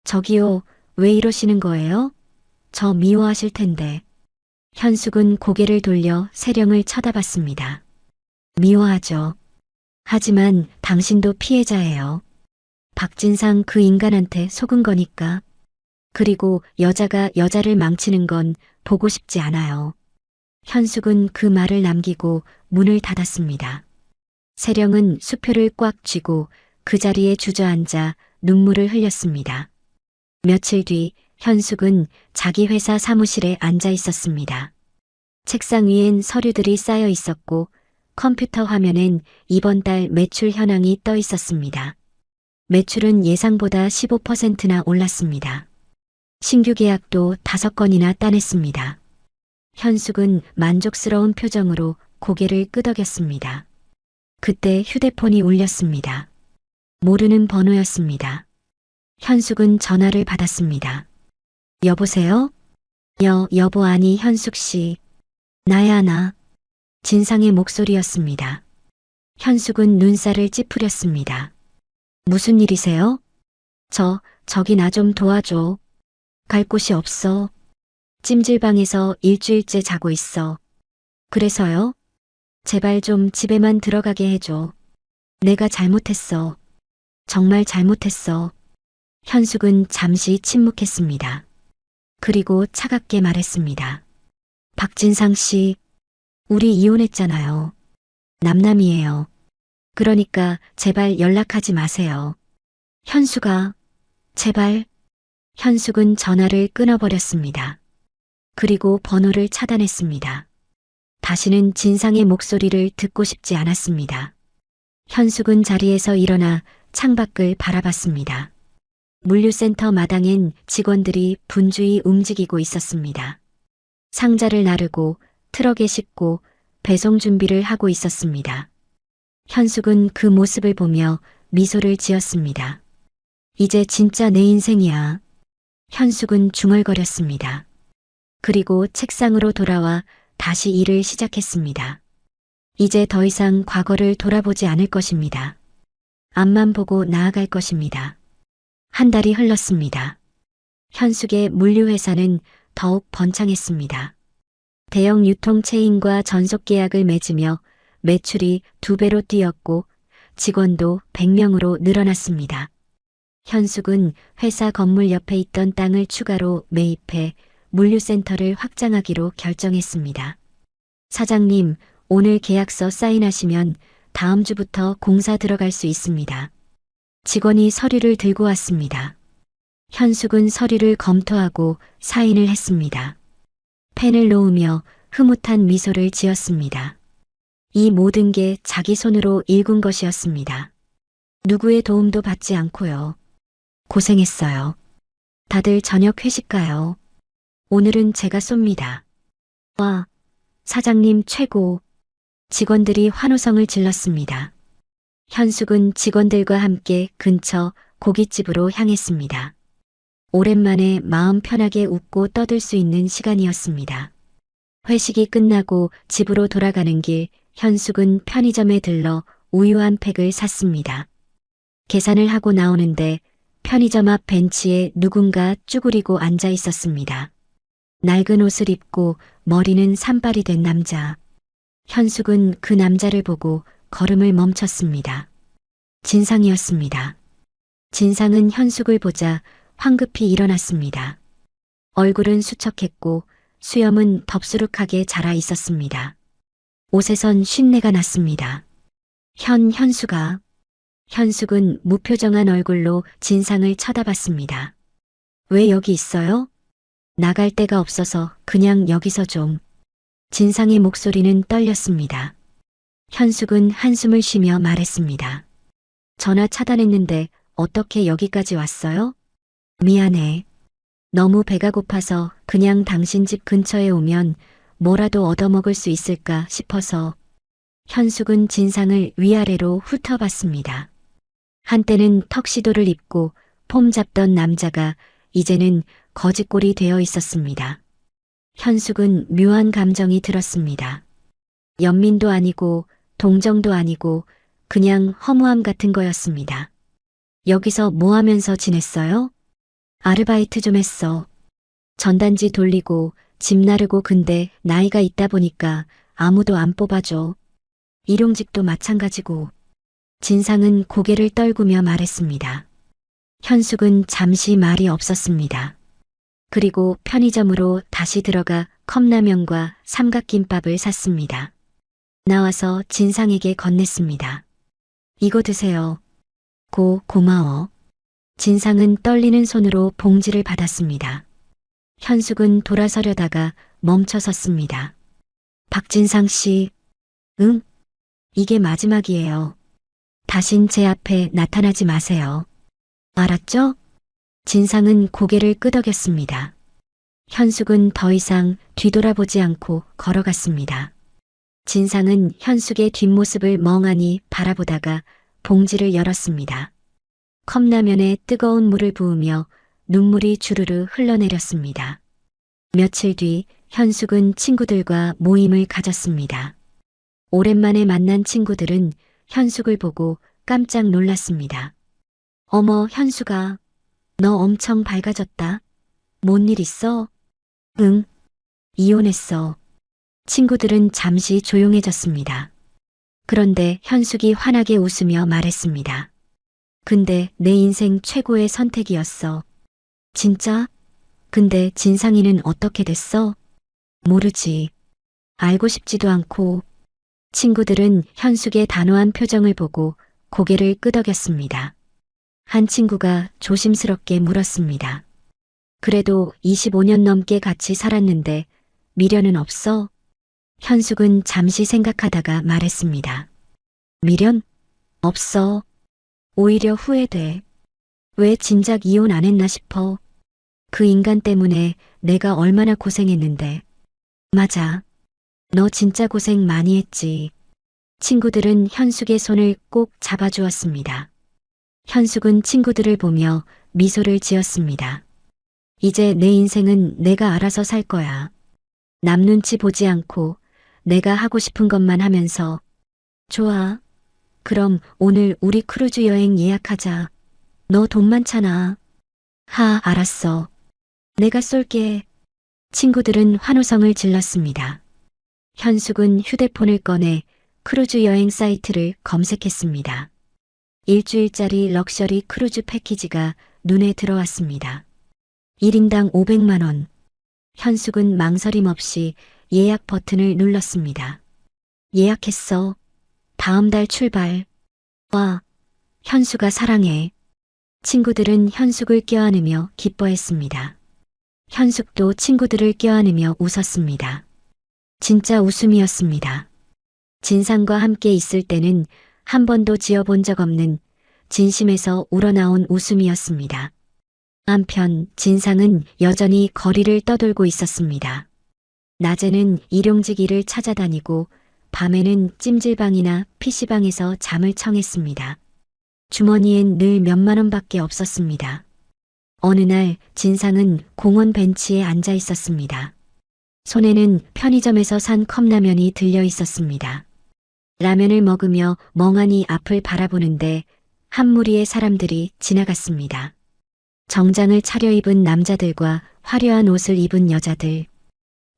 저기요, 왜 이러시는 거예요? 저 미워하실 텐데. 현숙은 고개를 돌려 세령을 쳐다봤습니다. 미워하죠. 하지만 당신도 피해자예요. 박진상 그 인간한테 속은 거니까. 그리고 여자가 여자를 망치는 건 보고 싶지 않아요. 현숙은 그 말을 남기고 문을 닫았습니다. 세령은 수표를 꽉 쥐고 그 자리에 주저앉아 눈물을 흘렸습니다. 며칠 뒤 현숙은 자기 회사 사무실에 앉아 있었습니다. 책상 위엔 서류들이 쌓여 있었고 컴퓨터 화면엔 이번 달 매출 현황이 떠 있었습니다. 매출은 예상보다 15%나 올랐습니다. 신규 계약도 5건이나 따냈습니다. 현숙은 만족스러운 표정으로 고개를 끄덕였습니다. 그때 휴대폰이 울렸습니다. 모르는 번호였습니다. 현숙은 전화를 받았습니다. 여보세요? 여보 아니 현숙 씨. 나야 나. 진상의 목소리였습니다. 현숙은 눈살을 찌푸렸습니다. 무슨 일이세요? 저기 나 좀 도와줘. 갈 곳이 없어. 찜질방에서 일주일째 자고 있어. 그래서요? 제발 좀 집에만 들어가게 해줘. 내가 잘못했어. 정말 잘못했어. 현숙은 잠시 침묵했습니다. 그리고 차갑게 말했습니다. 박진상 씨, 우리 이혼했잖아요. 남남이에요. 그러니까 제발 연락하지 마세요. 현숙아, 제발. 현숙은 전화를 끊어버렸습니다. 그리고 번호를 차단했습니다. 다시는 진상의 목소리를 듣고 싶지 않았습니다. 현숙은 자리에서 일어나 창밖을 바라봤습니다. 물류센터 마당엔 직원들이 분주히 움직이고 있었습니다. 상자를 나르고 트럭에 싣고 배송 준비를 하고 있었습니다. 현숙은 그 모습을 보며 미소를 지었습니다. 이제 진짜 내 인생이야. 현숙은 중얼거렸습니다. 그리고 책상으로 돌아와 다시 일을 시작했습니다. 이제 더 이상 과거를 돌아보지 않을 것입니다. 앞만 보고 나아갈 것입니다. 한 달이 흘렀습니다. 현숙의 물류회사는 더욱 번창했습니다. 대형 유통체인과 전속 계약을 맺으며 매출이 2배로 뛰었고 직원도 100명으로 늘어났습니다. 현숙은 회사 건물 옆에 있던 땅을 추가로 매입해 물류센터를 확장하기로 결정했습니다. 사장님, 오늘 계약서 사인하시면 다음 주부터 공사 들어갈 수 있습니다. 직원이 서류를 들고 왔습니다. 현숙은 서류를 검토하고 사인을 했습니다. 펜을 놓으며 흐뭇한 미소를 지었습니다. 이 모든 게 자기 손으로 일군 것이었습니다. 누구의 도움도 받지 않고요. 고생했어요. 다들 저녁 회식 가요. 오늘은 제가 쏩니다. 와, 사장님 최고. 직원들이 환호성을 질렀습니다. 현숙은 직원들과 함께 근처 고깃집으로 향했습니다. 오랜만에 마음 편하게 웃고 떠들 수 있는 시간이었습니다. 회식이 끝나고 집으로 돌아가는 길, 현숙은 편의점에 들러 우유 한 팩을 샀습니다. 계산을 하고 나오는데 편의점 앞 벤치에 누군가 쭈그리고 앉아 있었습니다. 낡은 옷을 입고 머리는 산발이 된 남자. 현숙은 그 남자를 보고 걸음을 멈췄습니다. 진상이었습니다. 진상은 현숙을 보자 황급히 일어났습니다. 얼굴은 수척했고 수염은 덥수룩하게 자라 있었습니다. 옷에선 쉰내가 났습니다. 현숙아. 현숙은 무표정한 얼굴로 진상을 쳐다봤습니다. 왜 여기 있어요? 나갈 데가 없어서 그냥 여기서 좀. 진상의 목소리는 떨렸습니다. 현숙은 한숨을 쉬며 말했습니다. 전화 차단했는데 어떻게 여기까지 왔어요? 미안해. 너무 배가 고파서 그냥 당신 집 근처에 오면 뭐라도 얻어먹을 수 있을까 싶어서. 현숙은 진상을 위아래로 훑어봤습니다. 한때는 턱시도를 입고 폼 잡던 남자가 이제는 거지꼴이 되어 있었습니다. 현숙은 묘한 감정이 들었습니다. 연민도 아니고 동정도 아니고 그냥 허무함 같은 거였습니다. 여기서 뭐 하면서 지냈어요? 아르바이트 좀 했어. 전단지 돌리고 집 나르고. 근데 나이가 있다 보니까 아무도 안 뽑아줘. 일용직도 마찬가지고. 진상은 고개를 떨구며 말했습니다. 현숙은 잠시 말이 없었습니다. 그리고 편의점으로 다시 들어가 컵라면과 삼각김밥을 샀습니다. 나와서 진상에게 건넸습니다. 이거 드세요. 고마워. 진상은 떨리는 손으로 봉지를 받았습니다. 현숙은 돌아서려다가 멈춰섰습니다. 박진상 씨, 응? 이게 마지막이에요. 다신 제 앞에 나타나지 마세요. 알았죠? 진상은 고개를 끄덕였습니다. 현숙은 더 이상 뒤돌아보지 않고 걸어갔습니다. 진상은 현숙의 뒷모습을 멍하니 바라보다가 봉지를 열었습니다. 컵라면에 뜨거운 물을 부으며 눈물이 주르르 흘러내렸습니다. 며칠 뒤 현숙은 친구들과 모임을 가졌습니다. 오랜만에 만난 친구들은 현숙을 보고 깜짝 놀랐습니다. 어머, 현숙아, 너 엄청 밝아졌다. 뭔 일 있어? 응, 이혼했어. 친구들은 잠시 조용해졌습니다. 그런데 현숙이 환하게 웃으며 말했습니다. 근데 내 인생 최고의 선택이었어. 진짜? 근데 진상이는 어떻게 됐어? 모르지. 알고 싶지도 않고. 친구들은 현숙의 단호한 표정을 보고 고개를 끄덕였습니다. 한 친구가 조심스럽게 물었습니다. 그래도 25년 넘게 같이 살았는데 미련은 없어? 현숙은 잠시 생각하다가 말했습니다. 미련? 없어. 오히려 후회돼. 왜 진작 이혼 안 했나 싶어. 그 인간 때문에 내가 얼마나 고생했는데. 맞아. 너 진짜 고생 많이 했지. 친구들은 현숙의 손을 꼭 잡아주었습니다. 현숙은 친구들을 보며 미소를 지었습니다. 이제 내 인생은 내가 알아서 살 거야. 남 눈치 보지 않고 내가 하고 싶은 것만 하면서. 좋아. 그럼 오늘 우리 크루즈 여행 예약하자. 너 돈 많잖아. 알았어. 내가 쏠게. 친구들은 환호성을 질렀습니다. 현숙은 휴대폰을 꺼내 크루즈 여행 사이트를 검색했습니다. 일주일짜리 럭셔리 크루즈 패키지가 눈에 들어왔습니다. 1인당 500만 원. 현숙은 망설임 없이 예약 버튼을 눌렀습니다. 예약했어. 다음 달 출발. 와, 현수가 사랑해. 친구들은 현숙을 껴안으며 기뻐했습니다. 현숙도 친구들을 껴안으며 웃었습니다. 진짜 웃음이었습니다. 진상과 함께 있을 때는 한 번도 지어본 적 없는 진심에서 우러나온 웃음이었습니다. 한편 진상은 여전히 거리를 떠돌고 있었습니다. 낮에는 일용직 일을 찾아다니고 밤에는 찜질방이나 PC방에서 잠을 청했습니다. 주머니엔 늘 몇만 원밖에 없었습니다. 어느 날 진상은 공원 벤치에 앉아 있었습니다. 손에는 편의점에서 산 컵라면이 들려 있었습니다. 라면을 먹으며 멍하니 앞을 바라보는데 한 무리의 사람들이 지나갔습니다. 정장을 차려입은 남자들과 화려한 옷을 입은 여자들.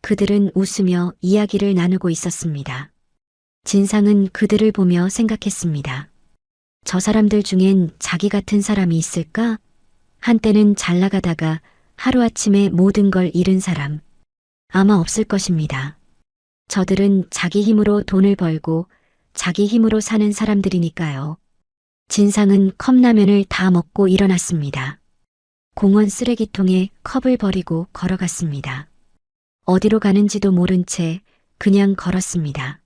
그들은 웃으며 이야기를 나누고 있었습니다. 진상은 그들을 보며 생각했습니다. 저 사람들 중엔 자기 같은 사람이 있을까? 한때는 잘 나가다가 하루아침에 모든 걸 잃은 사람. 아마 없을 것입니다. 저들은 자기 힘으로 돈을 벌고 자기 힘으로 사는 사람들이니까요. 진상은 컵라면을 다 먹고 일어났습니다. 공원 쓰레기통에 컵을 버리고 걸어갔습니다. 어디로 가는지도 모른 채 그냥 걸었습니다.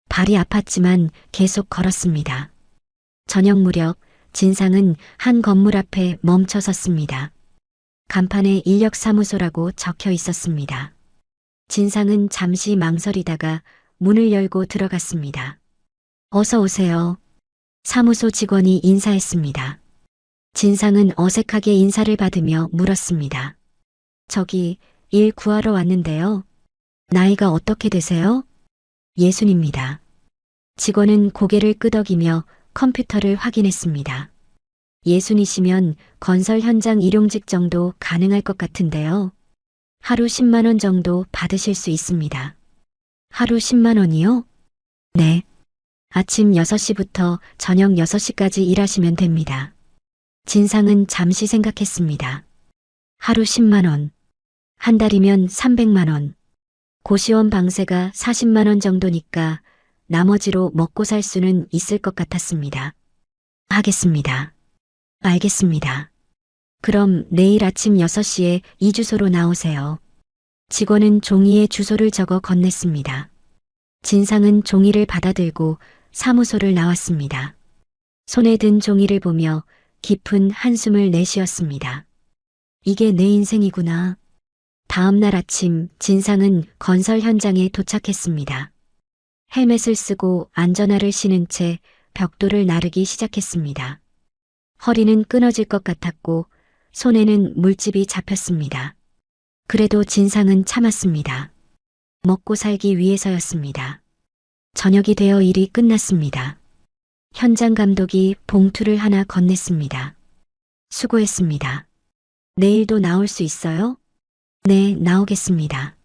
발이 아팠지만 계속 걸었습니다. 저녁 무렵 진상은 한 건물 앞에 멈춰 섰습니다. 간판에 인력사무소라고 적혀 있었습니다. 진상은 잠시 망설이다가 문을 열고 들어갔습니다. 어서 오세요. 사무소 직원이 인사했습니다. 진상은 어색하게 인사를 받으며 물었습니다. 저기 일 구하러 왔는데요. 나이가 어떻게 되세요? 60입니다. 직원은 고개를 끄덕이며 컴퓨터를 확인했습니다. 60이시면 건설 현장 일용직 정도 가능할 것 같은데요. 하루 10만 원 정도 받으실 수 있습니다. 하루 10만 원이요? 네. 아침 6시부터 저녁 6시까지 일하시면 됩니다. 진상은 잠시 생각했습니다. 하루 10만 원. 한 달이면 300만 원. 고시원 방세가 40만 원 정도니까 나머지로 먹고 살 수는 있을 것 같았습니다. 하겠습니다. 알겠습니다. 그럼 내일 아침 6시에 이 주소로 나오세요. 직원은 종이에 주소를 적어 건넸습니다. 진상은 종이를 받아들고 사무소를 나왔습니다. 손에 든 종이를 보며 깊은 한숨을 내쉬었습니다. 이게 내 인생이구나. 다음 날 아침 진상은 건설 현장에 도착했습니다. 헬멧을 쓰고 안전화를 신은 채 벽돌을 나르기 시작했습니다. 허리는 끊어질 것 같았고 손에는 물집이 잡혔습니다. 그래도 진상은 참았습니다. 먹고 살기 위해서였습니다. 저녁이 되어 일이 끝났습니다. 현장 감독이 봉투를 하나 건넸습니다. 수고했습니다. 내일도 나올 수 있어요? 네, 나오겠습니다.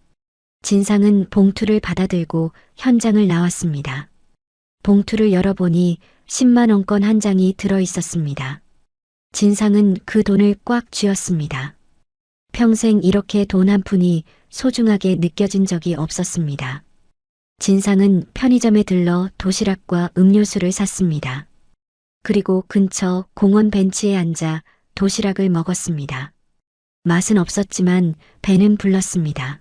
진상은 봉투를 받아들고 현장을 나왔습니다. 봉투를 열어보니 10만 원권 한 장이 들어 있었습니다. 진상은 그 돈을 꽉 쥐었습니다. 평생 이렇게 돈 한 푼이 소중하게 느껴진 적이 없었습니다. 진상은 편의점에 들러 도시락과 음료수를 샀습니다. 그리고 근처 공원 벤치에 앉아 도시락을 먹었습니다. 맛은 없었지만 배는 불렀습니다.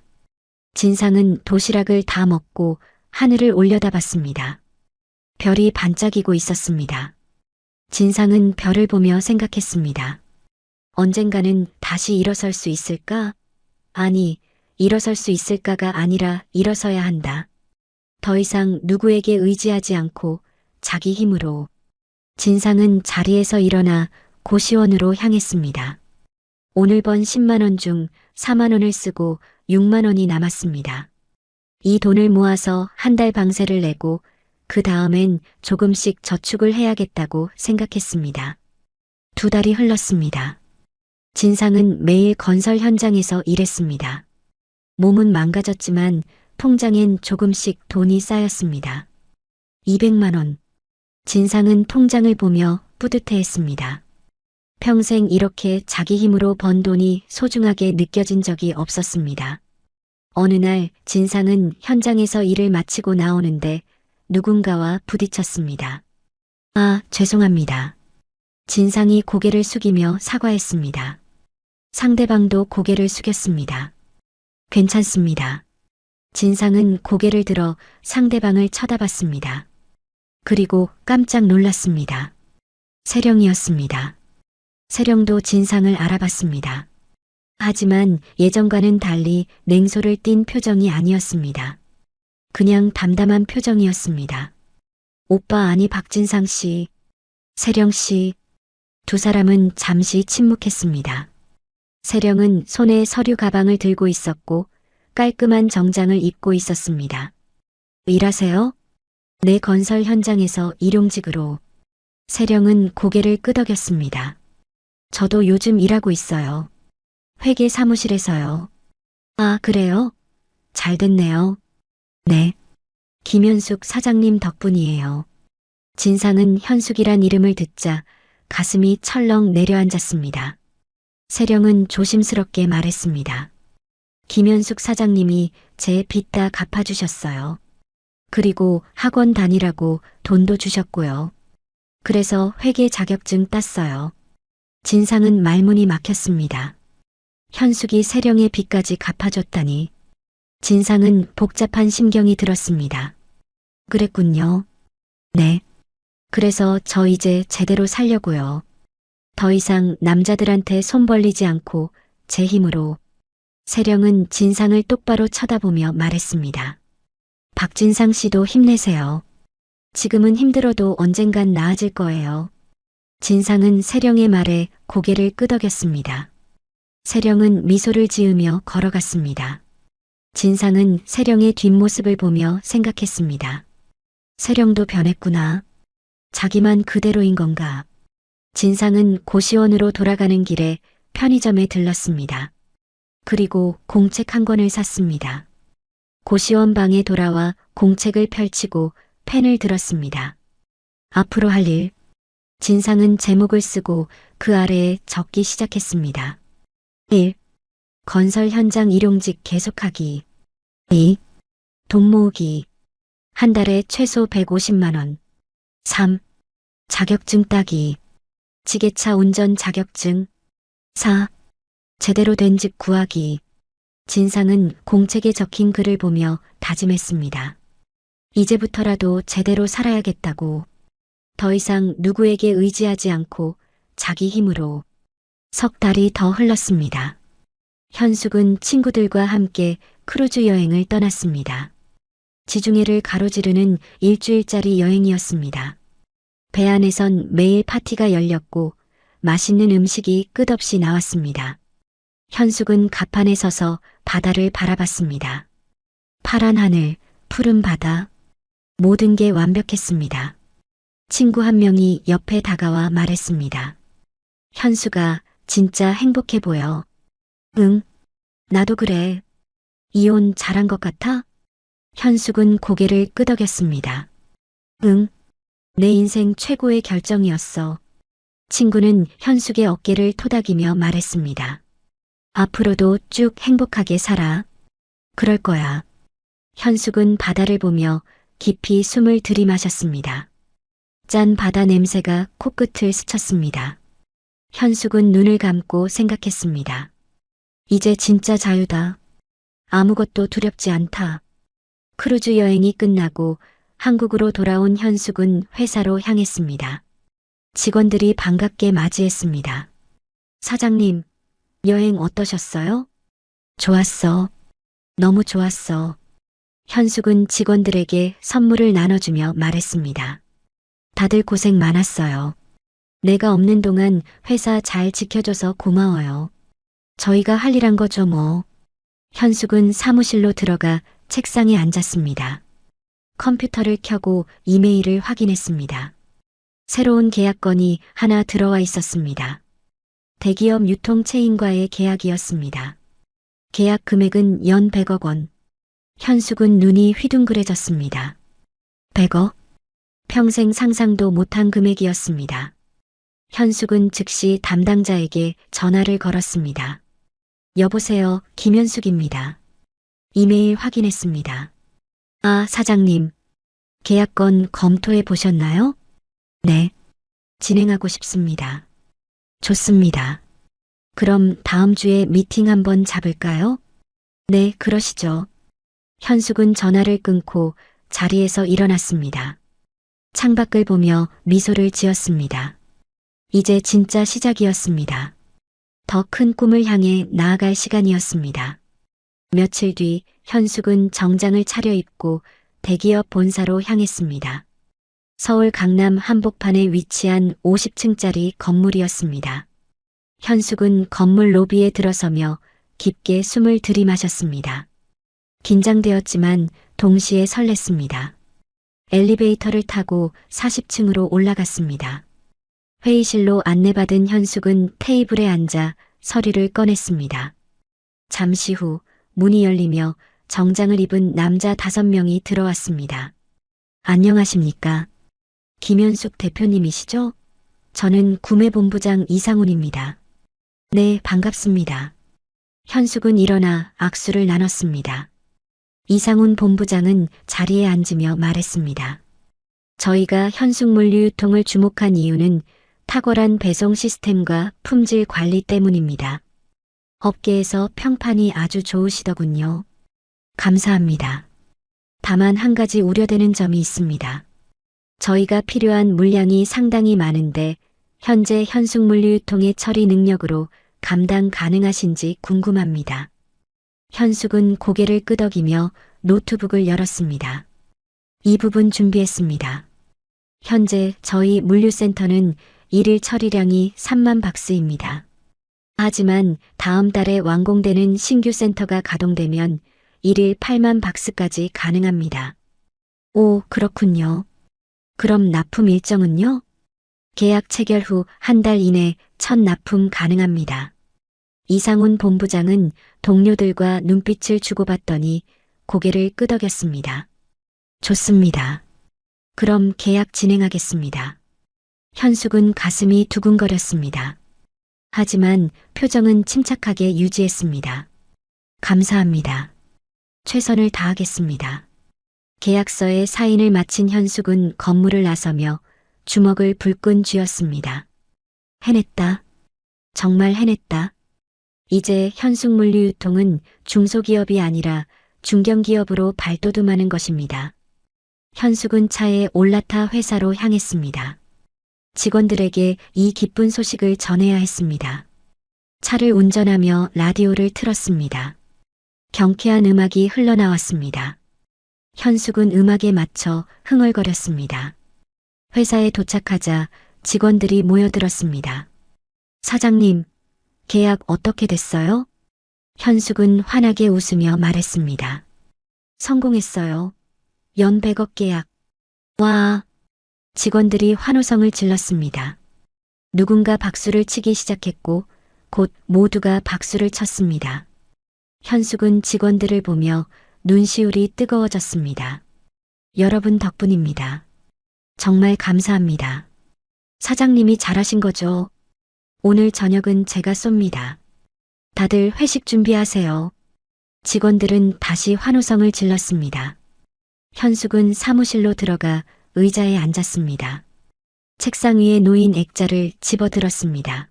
진상은 도시락을 다 먹고 하늘을 올려다봤습니다. 별이 반짝이고 있었습니다. 진상은 별을 보며 생각했습니다. 언젠가는 다시 일어설 수 있을까? 아니, 일어설 수 있을까가 아니라 일어서야 한다. 더 이상 누구에게 의지하지 않고 자기 힘으로. 진상은 자리에서 일어나 고시원으로 향했습니다. 오늘 번 10만 원 중 4만 원을 쓰고 6만 원이 남았습니다. 이 돈을 모아서 한 달 방세를 내고 그 다음엔 조금씩 저축을 해야겠다고 생각했습니다. 2달이 흘렀습니다. 진상은 매일 건설 현장에서 일했습니다. 몸은 망가졌지만 통장엔 조금씩 돈이 쌓였습니다. 200만 원. 진상은 통장을 보며 뿌듯해했습니다. 평생 이렇게 자기 힘으로 번 돈이 소중하게 느껴진 적이 없었습니다. 어느 날 진상은 현장에서 일을 마치고 나오는데 누군가와 부딪혔습니다. 아, 죄송합니다. 진상이 고개를 숙이며 사과했습니다. 상대방도 고개를 숙였습니다. 괜찮습니다. 진상은 고개를 들어 상대방을 쳐다봤습니다. 그리고 깜짝 놀랐습니다. 세령이었습니다. 세령도 진상을 알아봤습니다. 하지만 예전과는 달리 냉소를 띤 표정이 아니었습니다. 그냥 담담한 표정이었습니다. 오빠 아니 박진상 씨, 세령 씨. 두 사람은 잠시 침묵했습니다. 세령은 손에 서류 가방을 들고 있었고 깔끔한 정장을 입고 있었습니다. 일하세요? 내 건설 현장에서 일용직으로. 세령은 고개를 끄덕였습니다. 저도 요즘 일하고 있어요. 회계 사무실에서요. 아, 그래요? 잘 됐네요. 네. 김현숙 사장님 덕분이에요. 진상은 현숙이란 이름을 듣자 가슴이 철렁 내려앉았습니다. 세령은 조심스럽게 말했습니다. 김현숙 사장님이 제 빚 다 갚아주셨어요. 그리고 학원 다니라고 돈도 주셨고요. 그래서 회계 자격증 땄어요. 진상은 말문이 막혔습니다. 현숙이 세령의 빚까지 갚아줬다니. 진상은 복잡한 심경이 들었습니다. 그랬군요. 네. 그래서 저 이제 제대로 살려고요. 더 이상 남자들한테 손 벌리지 않고 제 힘으로. 세령은 진상을 똑바로 쳐다보며 말했습니다. 박진상 씨도 힘내세요. 지금은 힘들어도 언젠간 나아질 거예요. 진상은 세령의 말에 고개를 끄덕였습니다. 세령은 미소를 지으며 걸어갔습니다. 진상은 세령의 뒷모습을 보며 생각했습니다. 세령도 변했구나. 자기만 그대로인 건가. 진상은 고시원으로 돌아가는 길에 편의점에 들렀습니다. 그리고 공책 한 권을 샀습니다. 고시원 방에 돌아와 공책을 펼치고 펜을 들었습니다. 앞으로 할 일. 진상은 제목을 쓰고 그 아래에 적기 시작했습니다. 1. 건설 현장 일용직 계속하기. 2. 돈 모으기. 한 달에 최소 150만 원. 3. 자격증 따기. 지게차 운전 자격증. 4. 제대로 된 집 구하기. 진상은 공책에 적힌 글을 보며 다짐했습니다. 이제부터라도 제대로 살아야겠다고. 더 이상 누구에게 의지하지 않고 자기 힘으로. 석 달이 더 흘렀습니다. 현숙은 친구들과 함께 크루즈 여행을 떠났습니다. 지중해를 가로지르는 일주일짜리 여행이었습니다. 배 안에선 매일 파티가 열렸고 맛있는 음식이 끝없이 나왔습니다. 현숙은 갑판에 서서 바다를 바라봤습니다. 파란 하늘, 푸른 바다, 모든 게 완벽했습니다. 친구 한 명이 옆에 다가와 말했습니다. 현수가 진짜 행복해 보여. 응, 나도 그래. 이혼 잘한 것 같아? 현숙은 고개를 끄덕였습니다. 응, 내 인생 최고의 결정이었어. 친구는 현숙의 어깨를 토닥이며 말했습니다. 앞으로도 쭉 행복하게 살아. 그럴 거야. 현숙은 바다를 보며 깊이 숨을 들이마셨습니다. 짠 바다 냄새가 코끝을 스쳤습니다. 현숙은 눈을 감고 생각했습니다. 이제 진짜 자유다. 아무것도 두렵지 않다. 크루즈 여행이 끝나고 한국으로 돌아온 현숙은 회사로 향했습니다. 직원들이 반갑게 맞이했습니다. 사장님, 여행 어떠셨어요? 좋았어. 너무 좋았어. 현숙은 직원들에게 선물을 나눠주며 말했습니다. 다들 고생 많았어요. 내가 없는 동안 회사 잘 지켜줘서 고마워요. 저희가 할 일 한 거죠 뭐. 현숙은 사무실로 들어가 책상에 앉았습니다. 컴퓨터를 켜고 이메일을 확인했습니다. 새로운 계약건이 하나 들어와 있었습니다. 대기업 유통체인과의 계약이었습니다. 계약 금액은 연 100억 원. 현숙은 눈이 휘둥그레졌습니다. 100억? 평생 상상도 못한 금액이었습니다. 현숙은 즉시 담당자에게 전화를 걸었습니다. 여보세요, 김현숙입니다. 이메일 확인했습니다. 아, 사장님. 계약건 검토해 보셨나요? 네. 진행하고 싶습니다. 좋습니다. 그럼 다음 주에 미팅 한번 잡을까요? 네, 그러시죠. 현숙은 전화를 끊고 자리에서 일어났습니다. 창밖을 보며 미소를 지었습니다. 이제 진짜 시작이었습니다. 더 큰 꿈을 향해 나아갈 시간이었습니다. 며칠 뒤 현숙은 정장을 차려입고 대기업 본사로 향했습니다. 서울 강남 한복판에 위치한 50층짜리 건물이었습니다. 현숙은 건물 로비에 들어서며 깊게 숨을 들이마셨습니다. 긴장되었지만 동시에 설렜습니다. 엘리베이터를 타고 40층으로 올라갔습니다. 회의실로 안내받은 현숙은 테이블에 앉아 서류를 꺼냈습니다. 잠시 후 문이 열리며 정장을 입은 남자 5명이 들어왔습니다. 안녕하십니까? 김현숙 대표님이시죠? 저는 구매본부장 이상훈입니다. 네, 반갑습니다. 현숙은 일어나 악수를 나눴습니다. 이상훈 본부장은 자리에 앉으며 말했습니다. 저희가 현숙 물류유통을 주목한 이유는 탁월한 배송 시스템과 품질 관리 때문입니다. 업계에서 평판이 아주 좋으시더군요. 감사합니다. 다만 한 가지 우려되는 점이 있습니다. 저희가 필요한 물량이 상당히 많은데 현재 현숙 물류유통의 처리 능력으로 감당 가능하신지 궁금합니다. 현숙은 고개를 끄덕이며 노트북을 열었습니다. 이 부분 준비했습니다. 현재 저희 물류센터는 일일 처리량이 3만 박스입니다. 하지만 다음 달에 완공되는 신규 센터가 가동되면 일일 8만 박스까지 가능합니다. 오, 그렇군요. 그럼 납품 일정은요? 계약 체결 후 한 달 이내 첫 납품 가능합니다. 이상훈 본부장은 동료들과 눈빛을 주고받더니 고개를 끄덕였습니다. 좋습니다. 그럼 계약 진행하겠습니다. 현숙은 가슴이 두근거렸습니다. 하지만 표정은 침착하게 유지했습니다. 감사합니다. 최선을 다하겠습니다. 계약서에 사인을 마친 현숙은 건물을 나서며 주먹을 불끈 쥐었습니다. 해냈다. 정말 해냈다. 이제 현숙물류유통은 중소기업이 아니라 중견기업으로 발돋움하는 것입니다. 현숙은 차에 올라타 회사로 향했습니다. 직원들에게 이 기쁜 소식을 전해야 했습니다. 차를 운전하며 라디오를 틀었습니다. 경쾌한 음악이 흘러나왔습니다. 현숙은 음악에 맞춰 흥얼거렸습니다. 회사에 도착하자 직원들이 모여들었습니다. 사장님, 계약 어떻게 됐어요? 현숙은 환하게 웃으며 말했습니다. 성공했어요. 연 100억 계약. 와! 직원들이 환호성을 질렀습니다. 누군가 박수를 치기 시작했고 곧 모두가 박수를 쳤습니다. 현숙은 직원들을 보며 눈시울이 뜨거워졌습니다. 여러분 덕분입니다. 정말 감사합니다. 사장님이 잘하신 거죠? 오늘 저녁은 제가 쏩니다. 다들 회식 준비하세요. 직원들은 다시 환호성을 질렀습니다. 현숙은 사무실로 들어가 의자에 앉았습니다. 책상 위에 놓인 액자를 집어들었습니다.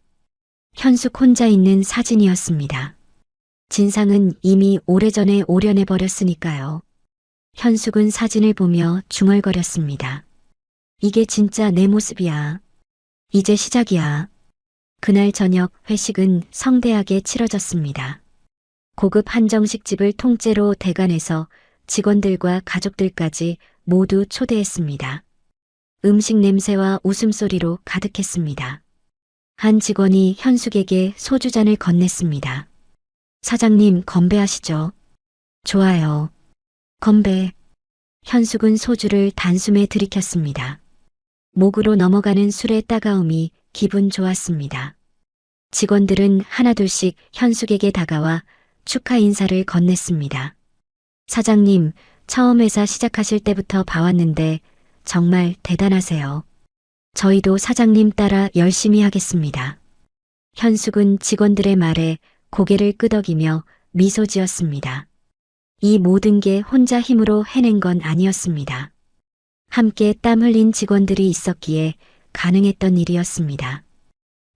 현숙 혼자 있는 사진이었습니다. 진상은 이미 오래전에 오려내버렸으니까요. 현숙은 사진을 보며 중얼거렸습니다. 이게 진짜 내 모습이야. 이제 시작이야. 그날 저녁 회식은 성대하게 치러졌습니다. 고급 한정식집을 통째로 대관해서 직원들과 가족들까지 모두 초대했습니다. 음식 냄새와 웃음소리로 가득했습니다. 한 직원이 현숙에게 소주잔을 건넸습니다. 사장님, 건배하시죠. 좋아요. 건배. 현숙은 소주를 단숨에 들이켰습니다. 목으로 넘어가는 술의 따가움이 기분 좋았습니다. 직원들은 하나둘씩 현숙에게 다가와 축하 인사를 건넸습니다. 사장님, 처음 회사 시작하실 때부터 봐왔는데 정말 대단하세요. 저희도 사장님 따라 열심히 하겠습니다. 현숙은 직원들의 말에 고개를 끄덕이며 미소 지었습니다. 이 모든 게 혼자 힘으로 해낸 건 아니었습니다. 함께 땀 흘린 직원들이 있었기에 가능했던 일이었습니다.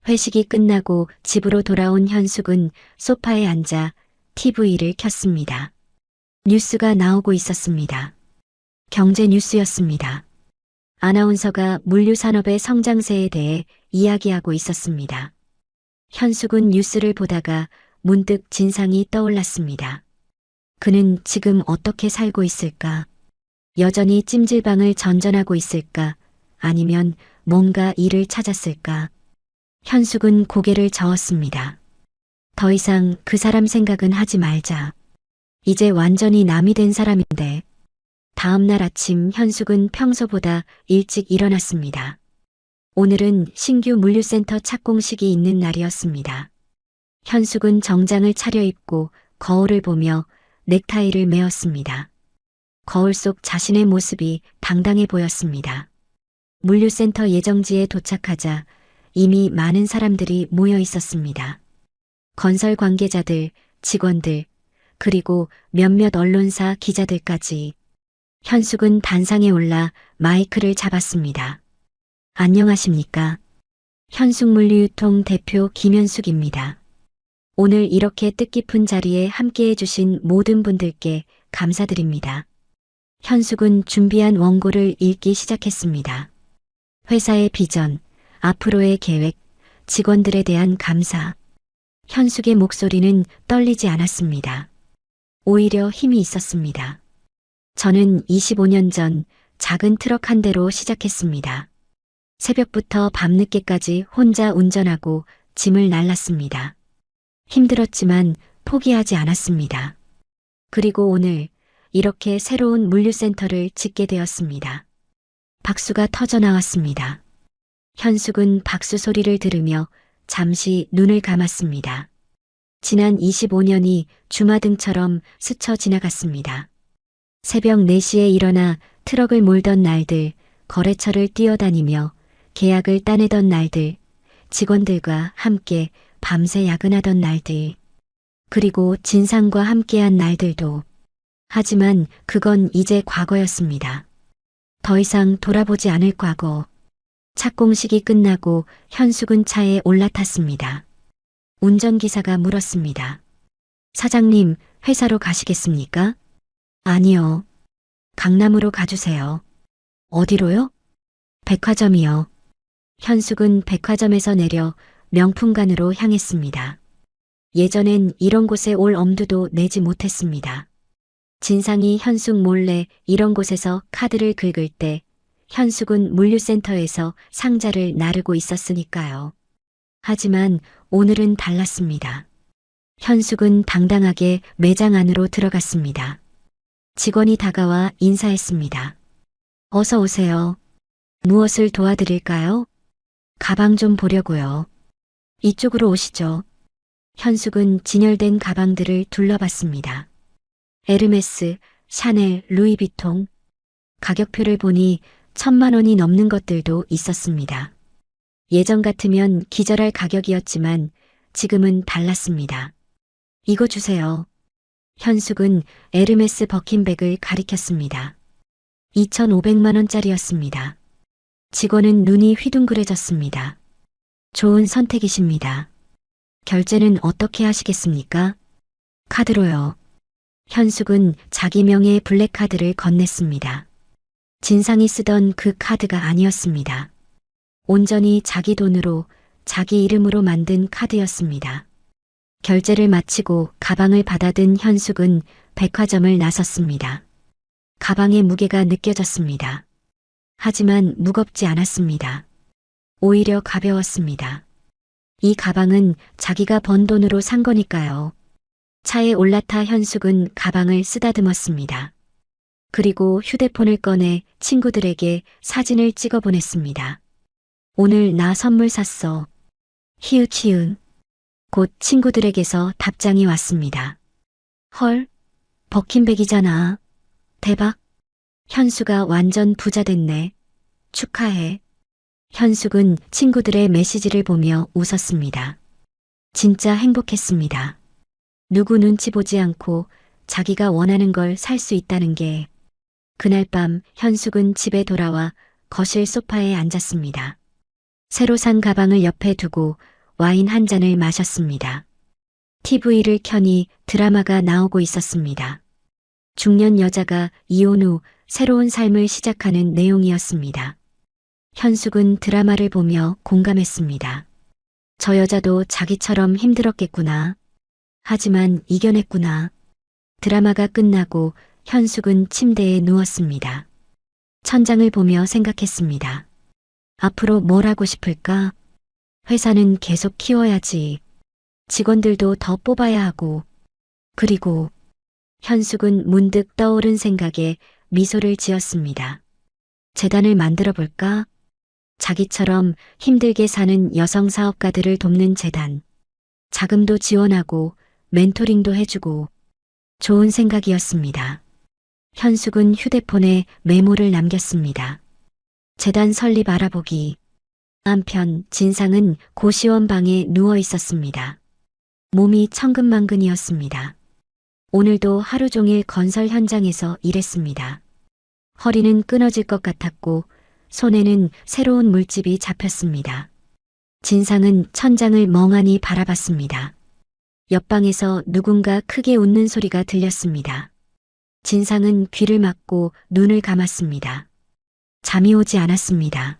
회식이 끝나고 집으로 돌아온 현숙은 소파에 앉아 TV를 켰습니다. 뉴스가 나오고 있었습니다. 경제 뉴스였습니다. 아나운서가 물류산업의 성장세에 대해 이야기하고 있었습니다. 현숙은 뉴스를 보다가 문득 진상이 떠올랐습니다. 그는 지금 어떻게 살고 있을까? 여전히 찜질방을 전전하고 있을까? 아니면 뭔가 일을 찾았을까? 현숙은 고개를 저었습니다. 더 이상 그 사람 생각은 하지 말자. 이제 완전히 남이 된 사람인데. 다음 날 아침 현숙은 평소보다 일찍 일어났습니다. 오늘은 신규 물류센터 착공식이 있는 날이었습니다. 현숙은 정장을 차려입고 거울을 보며 넥타이를 메었습니다. 거울 속 자신의 모습이 당당해 보였습니다. 물류센터 예정지에 도착하자 이미 많은 사람들이 모여 있었습니다. 건설 관계자들, 직원들, 그리고 몇몇 언론사 기자들까지. 현숙은 단상에 올라 마이크를 잡았습니다. 안녕하십니까? 현숙물류유통 대표 김현숙입니다. 오늘 이렇게 뜻깊은 자리에 함께해 주신 모든 분들께 감사드립니다. 현숙은 준비한 원고를 읽기 시작했습니다. 회사의 비전, 앞으로의 계획, 직원들에 대한 감사. 현숙의 목소리는 떨리지 않았습니다. 오히려 힘이 있었습니다. 저는 25년 전 작은 트럭 한 대로 시작했습니다. 새벽부터 밤늦게까지 혼자 운전하고 짐을 날랐습니다. 힘들었지만 포기하지 않았습니다. 그리고 오늘 이렇게 새로운 물류센터를 짓게 되었습니다. 박수가 터져 나왔습니다. 현숙은 박수 소리를 들으며 잠시 눈을 감았습니다. 지난 25년이 주마등처럼 스쳐 지나갔습니다. 새벽 4시에 일어나 트럭을 몰던 날들, 거래처를 뛰어다니며 계약을 따내던 날들, 직원들과 함께 밤새 야근하던 날들, 그리고 진상과 함께한 날들도. 하지만 그건 이제 과거였습니다. 더 이상 돌아보지 않을 과거. 착공식이 끝나고 현숙은 차에 올라탔습니다. 운전기사가 물었습니다. 사장님, 회사로 가시겠습니까? 아니요. 강남으로 가주세요. 어디로요? 백화점이요. 현숙은 백화점에서 내려 명품관으로 향했습니다. 예전엔 이런 곳에 올 엄두도 내지 못했습니다. 진상이 현숙 몰래 이런 곳에서 카드를 긁을 때 현숙은 물류센터에서 상자를 나르고 있었으니까요. 하지만 오늘은 달랐습니다. 현숙은 당당하게 매장 안으로 들어갔습니다. 직원이 다가와 인사했습니다. 어서 오세요. 무엇을 도와드릴까요? 가방 좀 보려고요. 이쪽으로 오시죠. 현숙은 진열된 가방들을 둘러봤습니다. 에르메스, 샤넬, 루이비통. 가격표를 보니 1,000만 원이 넘는 것들도 있었습니다. 예전 같으면 기절할 가격이었지만 지금은 달랐습니다. 이거 주세요. 현숙은 에르메스 버킨백을 가리켰습니다. 2,500만 원짜리였습니다. 직원은 눈이 휘둥그레졌습니다. 좋은 선택이십니다. 결제는 어떻게 하시겠습니까? 카드로요. 현숙은 자기 명의의 블랙카드를 건넸습니다. 진상이 쓰던 그 카드가 아니었습니다. 온전히 자기 돈으로, 자기 이름으로 만든 카드였습니다. 결제를 마치고 가방을 받아든 현숙은 백화점을 나섰습니다. 가방의 무게가 느껴졌습니다. 하지만 무겁지 않았습니다. 오히려 가벼웠습니다. 이 가방은 자기가 번 돈으로 산 거니까요. 차에 올라타 현숙은 가방을 쓰다듬었습니다. 그리고 휴대폰을 꺼내 친구들에게 사진을 찍어 보냈습니다. 오늘 나 선물 샀어. 히읗히읗. 곧 친구들에게서 답장이 왔습니다. 헐, 버킨백이잖아. 대박. 현수가 완전 부자 됐네. 축하해. 현숙은 친구들의 메시지를 보며 웃었습니다. 진짜 행복했습니다. 누구 눈치 보지 않고 자기가 원하는 걸 살 수 있다는 게. 그날 밤 현숙은 집에 돌아와 거실 소파에 앉았습니다. 새로 산 가방을 옆에 두고 와인 한 잔을 마셨습니다. TV를 켜니 드라마가 나오고 있었습니다. 중년 여자가 이혼 후 새로운 삶을 시작하는 내용이었습니다. 현숙은 드라마를 보며 공감했습니다. 저 여자도 자기처럼 힘들었겠구나. 하지만 이겨냈구나. 드라마가 끝나고 현숙은 침대에 누웠습니다. 천장을 보며 생각했습니다. 앞으로 뭘 하고 싶을까? 회사는 계속 키워야지. 직원들도 더 뽑아야 하고. 그리고 현숙은 문득 떠오른 생각에 미소를 지었습니다. 재단을 만들어 볼까? 자기처럼 힘들게 사는 여성 사업가들을 돕는 재단. 자금도 지원하고 멘토링도 해주고. 좋은 생각이었습니다. 현숙은 휴대폰에 메모를 남겼습니다. 재단 설립 알아보기. 한편 진상은 고시원 방에 누워 있었습니다. 몸이 천근만근이었습니다. 오늘도 하루 종일 건설 현장에서 일했습니다. 허리는 끊어질 것 같았고 손에는 새로운 물집이 잡혔습니다. 진상은 천장을 멍하니 바라봤습니다. 옆방에서 누군가 크게 웃는 소리가 들렸습니다. 진상은 귀를 막고 눈을 감았습니다. 잠이 오지 않았습니다.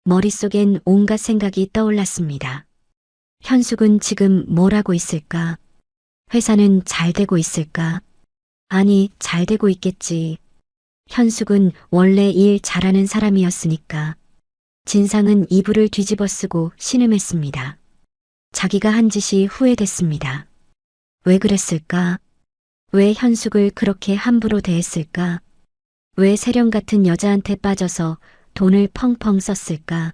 머릿속엔 온갖 생각이 떠올랐습니다. 현숙은 지금 뭘 하고 있을까? 회사는 잘 되고 있을까? 아니, 잘 되고 있겠지. 현숙은 원래 일 잘하는 사람이었으니까. 진상은 이불을 뒤집어 쓰고 신음했습니다. 자기가 한 짓이 후회됐습니다. 왜 그랬을까? 왜 현숙을 그렇게 함부로 대했을까? 왜 세령 같은 여자한테 빠져서 돈을 펑펑 썼을까?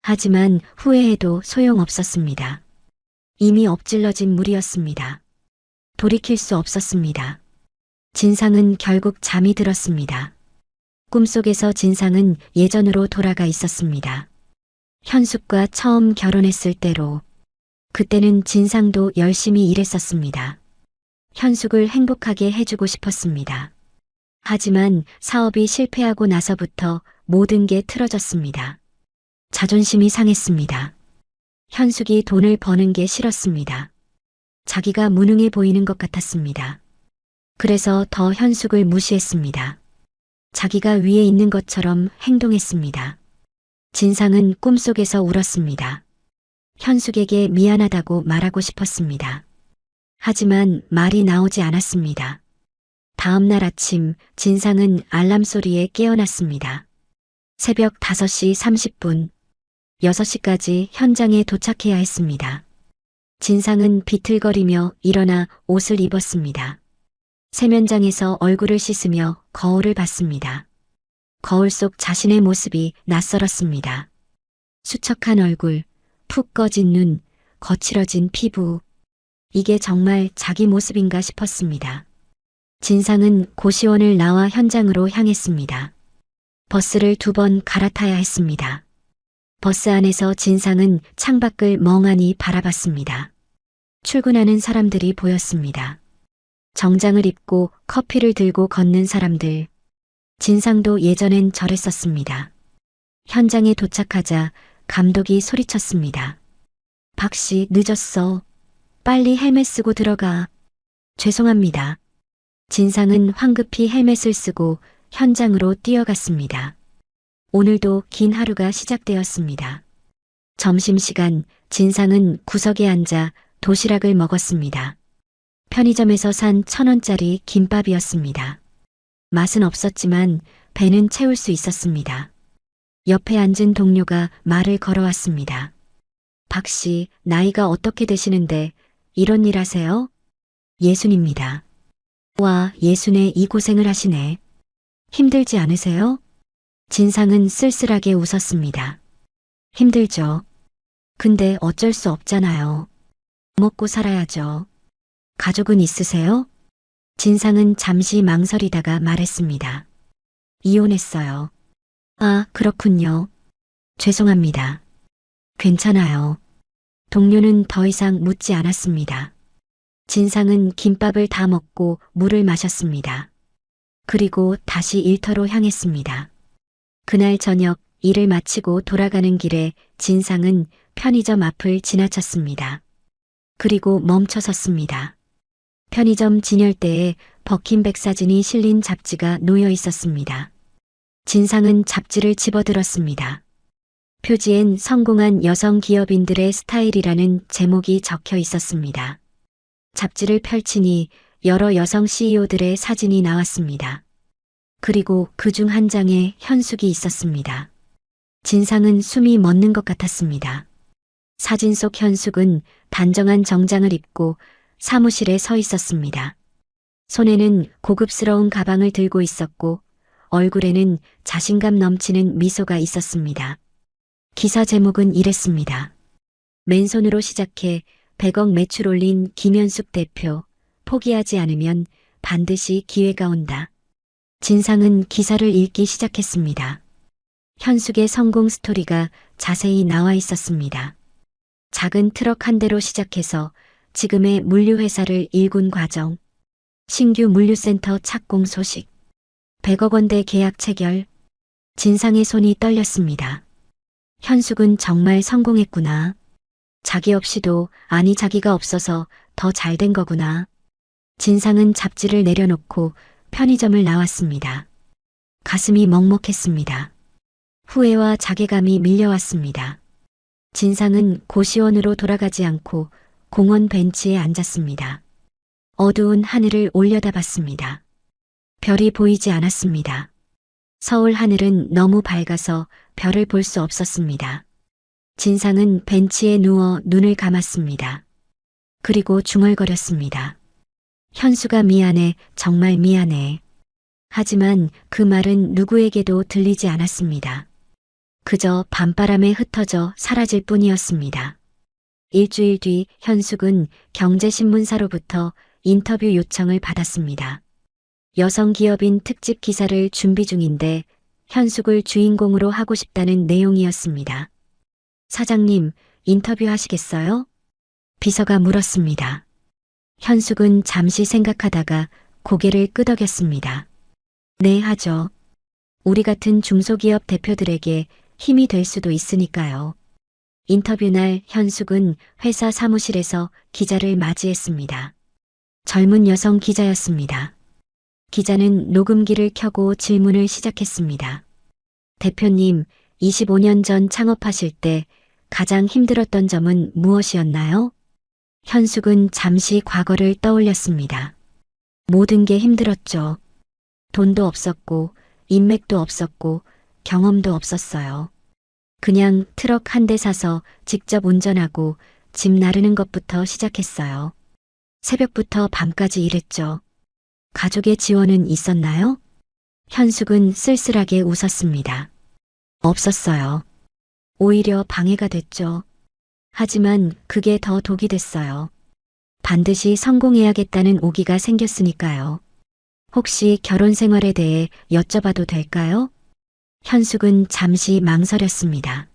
하지만 후회해도 소용없었습니다. 이미 엎질러진 물이었습니다. 돌이킬 수 없었습니다. 진상은 결국 잠이 들었습니다. 꿈속에서 진상은 예전으로 돌아가 있었습니다. 현숙과 처음 결혼했을 때로. 그때는 진상도 열심히 일했었습니다. 현숙을 행복하게 해주고 싶었습니다. 하지만 사업이 실패하고 나서부터 모든 게 틀어졌습니다. 자존심이 상했습니다. 현숙이 돈을 버는 게 싫었습니다. 자기가 무능해 보이는 것 같았습니다. 그래서 더 현숙을 무시했습니다. 자기가 위에 있는 것처럼 행동했습니다. 진상은 꿈속에서 울었습니다. 현숙에게 미안하다고 말하고 싶었습니다. 하지만 말이 나오지 않았습니다. 다음 날 아침 진상은 알람 소리에 깨어났습니다. 새벽 5시 30분, 6시까지 현장에 도착해야 했습니다. 진상은 비틀거리며 일어나 옷을 입었습니다. 세면장에서 얼굴을 씻으며 거울을 봤습니다. 거울 속 자신의 모습이 낯설었습니다. 수척한 얼굴, 푹 꺼진 눈, 거칠어진 피부. 이게 정말 자기 모습인가 싶었습니다. 진상은 고시원을 나와 현장으로 향했습니다. 버스를 2번 갈아타야 했습니다. 버스 안에서 진상은 창밖을 멍하니 바라봤습니다. 출근하는 사람들이 보였습니다. 정장을 입고 커피를 들고 걷는 사람들. 진상도 예전엔 저랬었습니다. 현장에 도착하자 감독이 소리쳤습니다. 박 씨, 늦었어. 빨리 헬멧 쓰고 들어가. 죄송합니다. 진상은 황급히 헬멧을 쓰고 현장으로 뛰어갔습니다. 오늘도 긴 하루가 시작되었습니다. 점심시간 진상은 구석에 앉아 도시락을 먹었습니다. 편의점에서 산 1,000원짜리 김밥이었습니다. 맛은 없었지만 배는 채울 수 있었습니다. 옆에 앉은 동료가 말을 걸어왔습니다. 박 씨, 나이가 어떻게 되시는데 이런 일 하세요? 60입니다. 와, 60에 이 고생을 하시네. 힘들지 않으세요? 진상은 쓸쓸하게 웃었습니다. 힘들죠. 근데 어쩔 수 없잖아요. 먹고 살아야죠. 가족은 있으세요? 진상은 잠시 망설이다가 말했습니다. 이혼했어요. 아, 그렇군요. 죄송합니다. 괜찮아요. 동료는 더 이상 묻지 않았습니다. 진상은 김밥을 다 먹고 물을 마셨습니다. 그리고 다시 일터로 향했습니다. 그날 저녁 일을 마치고 돌아가는 길에 진상은 편의점 앞을 지나쳤습니다. 그리고 멈춰섰습니다. 편의점 진열대에 벗긴 백사진이 실린 잡지가 놓여 있었습니다. 진상은 잡지를 집어들었습니다. 표지엔 성공한 여성 기업인들의 스타일이라는 제목이 적혀 있었습니다. 잡지를 펼치니 여러 여성 CEO들의 사진이 나왔습니다. 그리고 그중 한 장에 현숙이 있었습니다. 진상은 숨이 멎는 것 같았습니다. 사진 속 현숙은 단정한 정장을 입고 사무실에 서 있었습니다. 손에는 고급스러운 가방을 들고 있었고 얼굴에는 자신감 넘치는 미소가 있었습니다. 기사 제목은 이랬습니다. 맨손으로 시작해 100억 매출 올린 김현숙 대표, 포기하지 않으면 반드시 기회가 온다. 진상은 기사를 읽기 시작했습니다. 현숙의 성공 스토리가 자세히 나와 있었습니다. 작은 트럭 한 대로 시작해서 지금의 물류회사를 일군 과정, 신규 물류센터 착공 소식, 100억 원대 계약 체결. 진상의 손이 떨렸습니다. 현숙은 정말 성공했구나. 자기 없이도, 아니 자기가 없어서 더 잘 된 거구나. 진상은 잡지를 내려놓고 편의점을 나왔습니다. 가슴이 먹먹했습니다. 후회와 자괴감이 밀려왔습니다. 진상은 고시원으로 돌아가지 않고 공원 벤치에 앉았습니다. 어두운 하늘을 올려다봤습니다. 별이 보이지 않았습니다. 서울 하늘은 너무 밝아서 별을 볼 수 없었습니다. 진상은 벤치에 누워 눈을 감았습니다. 그리고 중얼거렸습니다. 현수가 미안해, 정말 미안해. 하지만 그 말은 누구에게도 들리지 않았습니다. 그저 밤바람에 흩어져 사라질 뿐이었습니다. 일주일 뒤 현숙은 경제신문사로부터 인터뷰 요청을 받았습니다. 여성 기업인 특집 기사를 준비 중인데 현숙을 주인공으로 하고 싶다는 내용이었습니다. 사장님, 인터뷰 하시겠어요? 비서가 물었습니다. 현숙은 잠시 생각하다가 고개를 끄덕였습니다. 네, 하죠. 우리 같은 중소기업 대표들에게 힘이 될 수도 있으니까요. 인터뷰 날 현숙은 회사 사무실에서 기자를 맞이했습니다. 젊은 여성 기자였습니다. 기자는 녹음기를 켜고 질문을 시작했습니다. 대표님, 25년 전 창업하실 때 가장 힘들었던 점은 무엇이었나요? 현숙은 잠시 과거를 떠올렸습니다. 모든 게 힘들었죠. 돈도 없었고, 인맥도 없었고, 경험도 없었어요. 그냥 트럭 한 대 사서 직접 운전하고 집 나르는 것부터 시작했어요. 새벽부터 밤까지 일했죠. 가족의 지원은 있었나요? 현숙은 쓸쓸하게 웃었습니다. 없었어요. 오히려 방해가 됐죠. 하지만 그게 더 독이 됐어요. 반드시 성공해야겠다는 오기가 생겼으니까요. 혹시 결혼 생활에 대해 여쭤봐도 될까요? 현숙은 잠시 망설였습니다.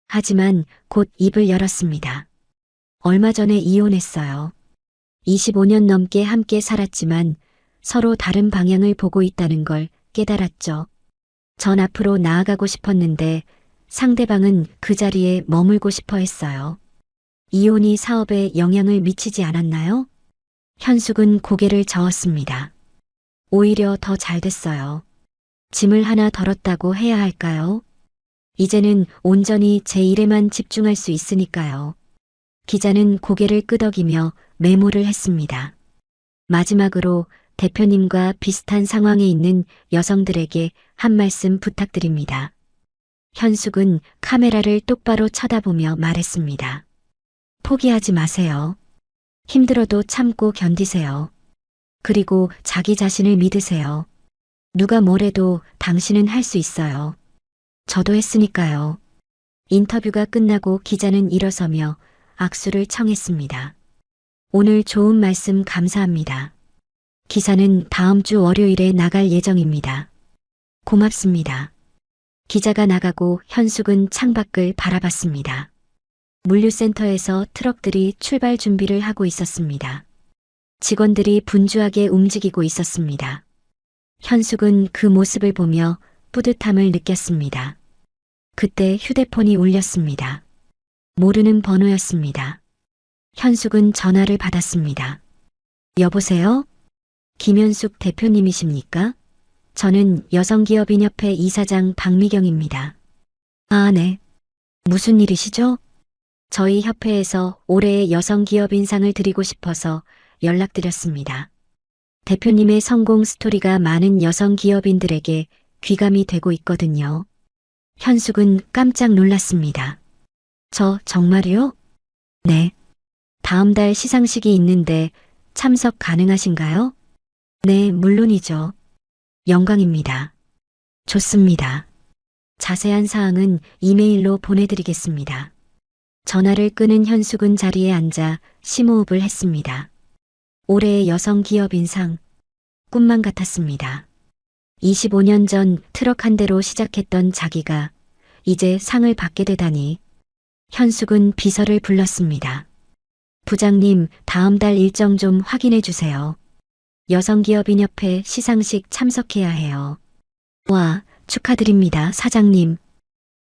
하지만 곧 입을 열었습니다. 얼마 전에 이혼했어요. 25년 넘게 함께 살았지만 서로 다른 방향을 보고 있다는 걸 깨달았죠. 전 앞으로 나아가고 싶었는데 상대방은 그 자리에 머물고 싶어 했어요. 이혼이 사업에 영향을 미치지 않았나요? 현숙은 고개를 저었습니다. 오히려 더 잘 됐어요. 짐을 하나 덜었다고 해야 할까요? 이제는 온전히 제 일에만 집중할 수 있으니까요. 기자는 고개를 끄덕이며 메모를 했습니다. 마지막으로 대표님과 비슷한 상황에 있는 여성들에게 한 말씀 부탁드립니다. 현숙은 카메라를 똑바로 쳐다보며 말했습니다. 포기하지 마세요. 힘들어도 참고 견디세요. 그리고 자기 자신을 믿으세요. 누가 뭐래도 당신은 할 수 있어요. 저도 했으니까요. 인터뷰가 끝나고 기자는 일어서며 악수를 청했습니다. 오늘 좋은 말씀 감사합니다. 기사는 다음 주 월요일에 나갈 예정입니다. 고맙습니다. 기자가 나가고 현숙은 창밖을 바라봤습니다. 물류센터에서 트럭들이 출발 준비를 하고 있었습니다. 직원들이 분주하게 움직이고 있었습니다. 현숙은 그 모습을 보며 뿌듯함을 느꼈습니다. 그때 휴대폰이 울렸습니다. 모르는 번호였습니다. 현숙은 전화를 받았습니다. 여보세요? 김현숙 대표님이십니까? 저는 여성기업인협회 이사장 박미경입니다. 아, 네. 무슨 일이시죠? 저희 협회에서 올해의 여성기업인상을 드리고 싶어서 연락드렸습니다. 대표님의 성공 스토리가 많은 여성기업인들에게 귀감이 되고 있거든요. 현숙은 깜짝 놀랐습니다. 저 정말요? 네. 다음 달 시상식이 있는데 참석 가능하신가요? 네, 물론이죠. 영광입니다. 좋습니다. 자세한 사항은 이메일로 보내드리겠습니다. 전화를 끊은 현숙은 자리에 앉아 심호흡을 했습니다. 올해의 여성기업인상, 꿈만 같았습니다. 25년 전 트럭 한 대로 시작했던 자기가 이제 상을 받게 되다니. 현숙은 비서를 불렀습니다. 부장님, 다음 달 일정 좀 확인해 주세요. 여성기업인협회 시상식 참석해야 해요. 와, 축하드립니다, 사장님.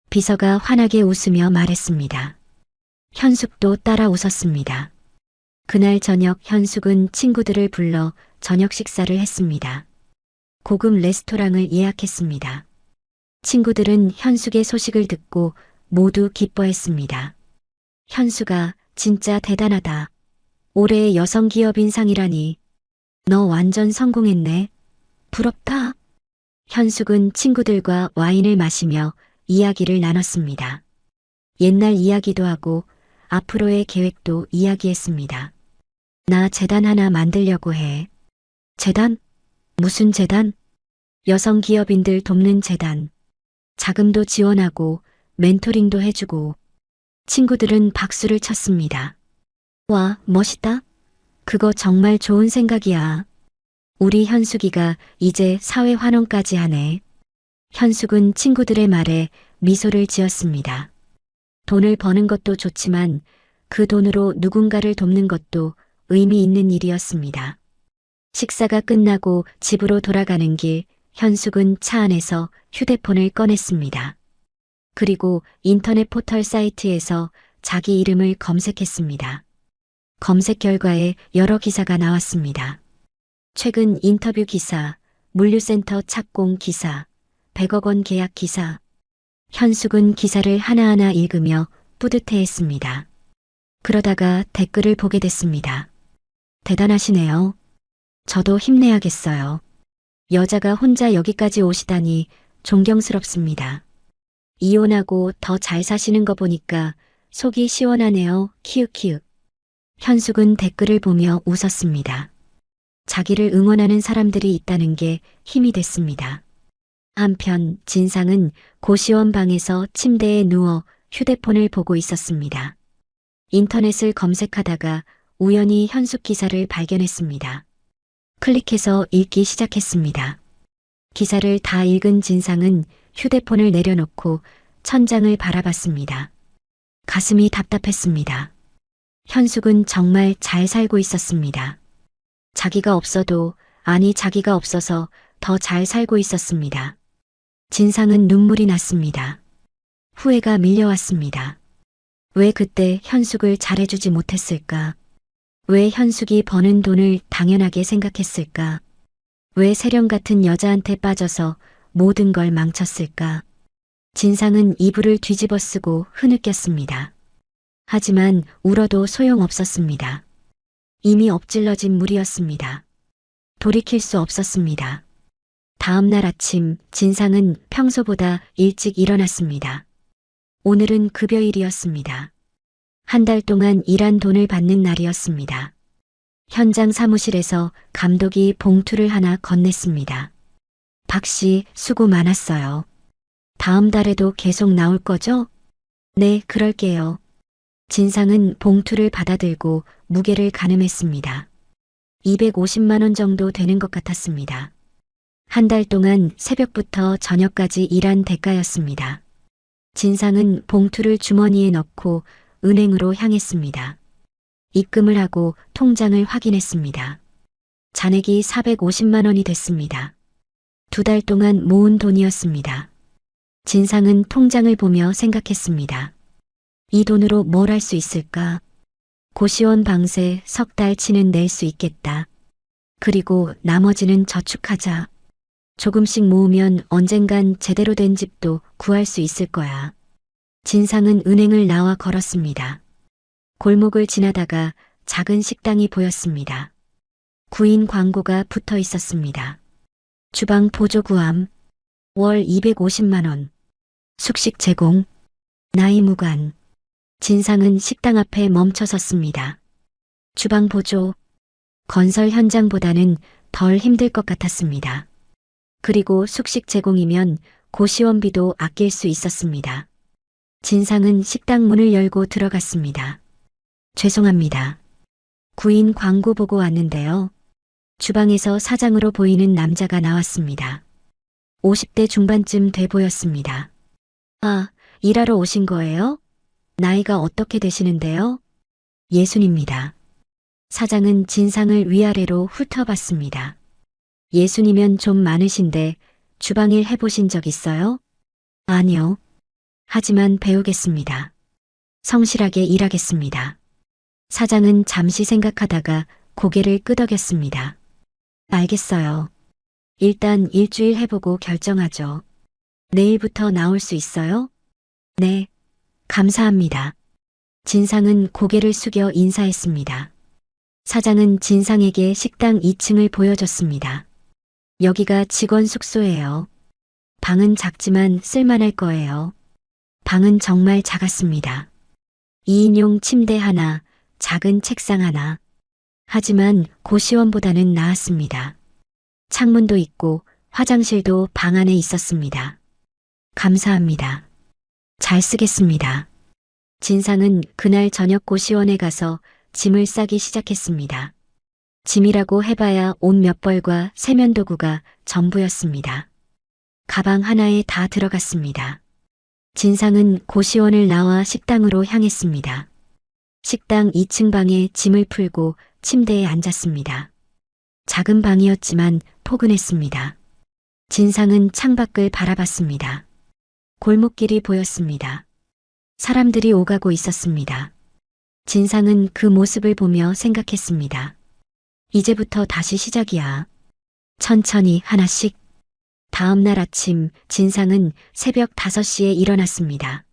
비서가 환하게 웃으며 말했습니다. 현숙도 따라 웃었습니다. 그날 저녁 현숙은 친구들을 불러 저녁 식사를 했습니다. 고급 레스토랑을 예약했습니다. 친구들은 현숙의 소식을 듣고 모두 기뻐했습니다. 현수가 진짜 대단하다. 올해의 여성 기업인상이라니. 너 완전 성공했네. 부럽다. 현숙은 친구들과 와인을 마시며 이야기를 나눴습니다. 옛날 이야기도 하고 앞으로의 계획도 이야기했습니다. 나 재단 하나 만들려고 해. 재단? 무슨 재단? 여성 기업인들 돕는 재단. 자금도 지원하고 멘토링도 해주고. 친구들은 박수를 쳤습니다. 와, 멋있다. 그거 정말 좋은 생각이야. 우리 현숙이가 이제 사회 환원까지 하네. 현숙은 친구들의 말에 미소를 지었습니다. 돈을 버는 것도 좋지만 그 돈으로 누군가를 돕는 것도 의미 있는 일이었습니다. 식사가 끝나고 집으로 돌아가는 길, 현숙은 차 안에서 휴대폰을 꺼냈습니다. 그리고 인터넷 포털 사이트에서 자기 이름을 검색했습니다. 검색 결과에 여러 기사가 나왔습니다. 최근 인터뷰 기사, 물류센터 착공 기사, 100억 원 계약 기사. 현숙은 기사를 하나하나 읽으며 뿌듯해했습니다. 그러다가 댓글을 보게 됐습니다. 대단하시네요. 저도 힘내야겠어요. 여자가 혼자 여기까지 오시다니 존경스럽습니다. 이혼하고 더 잘 사시는 거 보니까 속이 시원하네요. 키읔키읔. 현숙은 댓글을 보며 웃었습니다. 자기를 응원하는 사람들이 있다는 게 힘이 됐습니다. 한편 진상은 고시원 방에서 침대에 누워 휴대폰을 보고 있었습니다. 인터넷을 검색하다가 우연히 현숙 기사를 발견했습니다. 클릭해서 읽기 시작했습니다. 기사를 다 읽은 진상은 휴대폰을 내려놓고 천장을 바라봤습니다. 가슴이 답답했습니다. 현숙은 정말 잘 살고 있었습니다. 자기가 없어도, 아니 자기가 없어서 더 잘 살고 있었습니다. 진상은 눈물이 났습니다. 후회가 밀려왔습니다. 왜 그때 현숙을 잘해주지 못했을까? 왜 현숙이 버는 돈을 당연하게 생각했을까? 왜 세령 같은 여자한테 빠져서 모든 걸 망쳤을까? 진상은 이불을 뒤집어 쓰고 흐느꼈습니다. 하지만 울어도 소용없었습니다. 이미 엎질러진 물이었습니다. 돌이킬 수 없었습니다. 다음 날 아침 진상은 평소보다 일찍 일어났습니다. 오늘은 급여일이었습니다. 한 달 동안 일한 돈을 받는 날이었습니다. 현장 사무실에서 감독이 봉투를 하나 건넸습니다. 박 씨, 수고 많았어요. 다음 달에도 계속 나올 거죠? 네, 그럴게요. 진상은 봉투를 받아들고 무게를 가늠했습니다. 250만 원 정도 되는 것 같았습니다. 한 달 동안 새벽부터 저녁까지 일한 대가였습니다. 진상은 봉투를 주머니에 넣고 은행으로 향했습니다. 입금을 하고 통장을 확인했습니다. 잔액이 450만 원이 됐습니다. 2달 동안 모은 돈이었습니다. 진상은 통장을 보며 생각했습니다. 이 돈으로 뭘 할 수 있을까? 고시원 방세 석 달치는 낼 수 있겠다. 그리고 나머지는 저축하자. 조금씩 모으면 언젠간 제대로 된 집도 구할 수 있을 거야. 진상은 은행을 나와 걸었습니다. 골목을 지나다가 작은 식당이 보였습니다. 구인 광고가 붙어 있었습니다. 주방 보조 구함, 월 250만 원, 숙식 제공, 나이 무관. 진상은 식당 앞에 멈춰 섰습니다. 주방 보조, 건설 현장보다는 덜 힘들 것 같았습니다. 그리고 숙식 제공이면 고시원비도 아낄 수 있었습니다. 진상은 식당 문을 열고 들어갔습니다. 죄송합니다. 구인 광고 보고 왔는데요. 주방에서 사장으로 보이는 남자가 나왔습니다. 50대 중반쯤 돼 보였습니다. 아, 일하러 오신 거예요? 나이가 어떻게 되시는데요? 60입니다. 사장은 진상을 위아래로 훑어봤습니다. 60이면 좀 많으신데 주방일 해보신 적 있어요? 아니요. 하지만 배우겠습니다. 성실하게 일하겠습니다. 사장은 잠시 생각하다가 고개를 끄덕였습니다. 알겠어요. 일단 일주일 해보고 결정하죠. 내일부터 나올 수 있어요? 네. 감사합니다. 진상은 고개를 숙여 인사했습니다. 사장은 진상에게 식당 2층을 보여줬습니다. 여기가 직원 숙소예요. 방은 작지만 쓸만할 거예요. 방은 정말 작았습니다. 2인용 침대 하나, 작은 책상 하나. 하지만 고시원보다는 나았습니다. 창문도 있고 화장실도 방 안에 있었습니다. 감사합니다. 잘 쓰겠습니다. 진상은 그날 저녁 고시원에 가서 짐을 싸기 시작했습니다. 짐이라고 해봐야 옷 몇 벌과 세면도구가 전부였습니다. 가방 하나에 다 들어갔습니다. 진상은 고시원을 나와 식당으로 향했습니다. 식당 2층 방에 짐을 풀고 침대에 앉았습니다. 작은 방이었지만 포근했습니다. 진상은 창밖을 바라봤습니다. 골목길이 보였습니다. 사람들이 오가고 있었습니다. 진상은 그 모습을 보며 생각했습니다. 이제부터 다시 시작이야. 천천히 하나씩. 다음 날 아침 진상은 새벽 5시에 일어났습니다.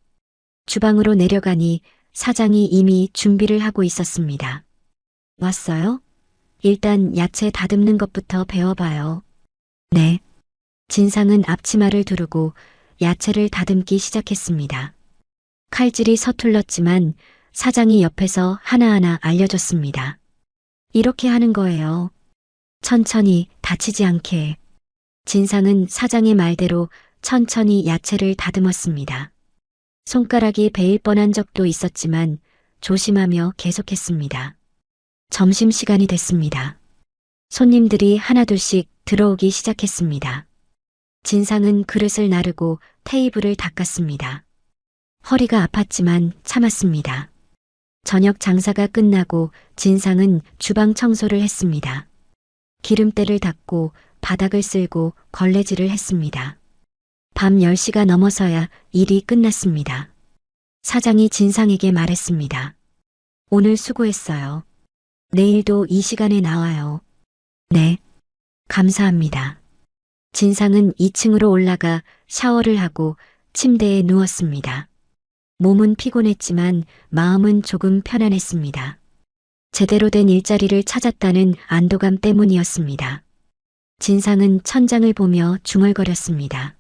주방으로 내려가니 사장이 이미 준비를 하고 있었습니다. 왔어요? 일단 야채 다듬는 것부터 배워봐요. 네. 진상은 앞치마를 두르고 야채를 다듬기 시작했습니다. 칼질이 서툴렀지만 사장이 옆에서 하나하나 알려줬습니다. 이렇게 하는 거예요. 천천히 다치지 않게. 진상은 사장의 말대로 천천히 야채를 다듬었습니다. 손가락이 베일 뻔한 적도 있었지만 조심하며 계속했습니다. 점심시간이 됐습니다. 손님들이 하나둘씩 들어오기 시작했습니다. 진상은 그릇을 나르고 테이블을 닦았습니다. 허리가 아팠지만 참았습니다. 저녁 장사가 끝나고 진상은 주방 청소를 했습니다. 기름때를 닦고 바닥을 쓸고 걸레질을 했습니다. 밤 10시가 넘어서야 일이 끝났습니다. 사장이 진상에게 말했습니다. 오늘 수고했어요. 내일도 이 시간에 나와요. 네. 감사합니다. 진상은 2층으로 올라가 샤워를 하고 침대에 누웠습니다. 몸은 피곤했지만 마음은 조금 편안했습니다. 제대로 된 일자리를 찾았다는 안도감 때문이었습니다. 진상은 천장을 보며 중얼거렸습니다.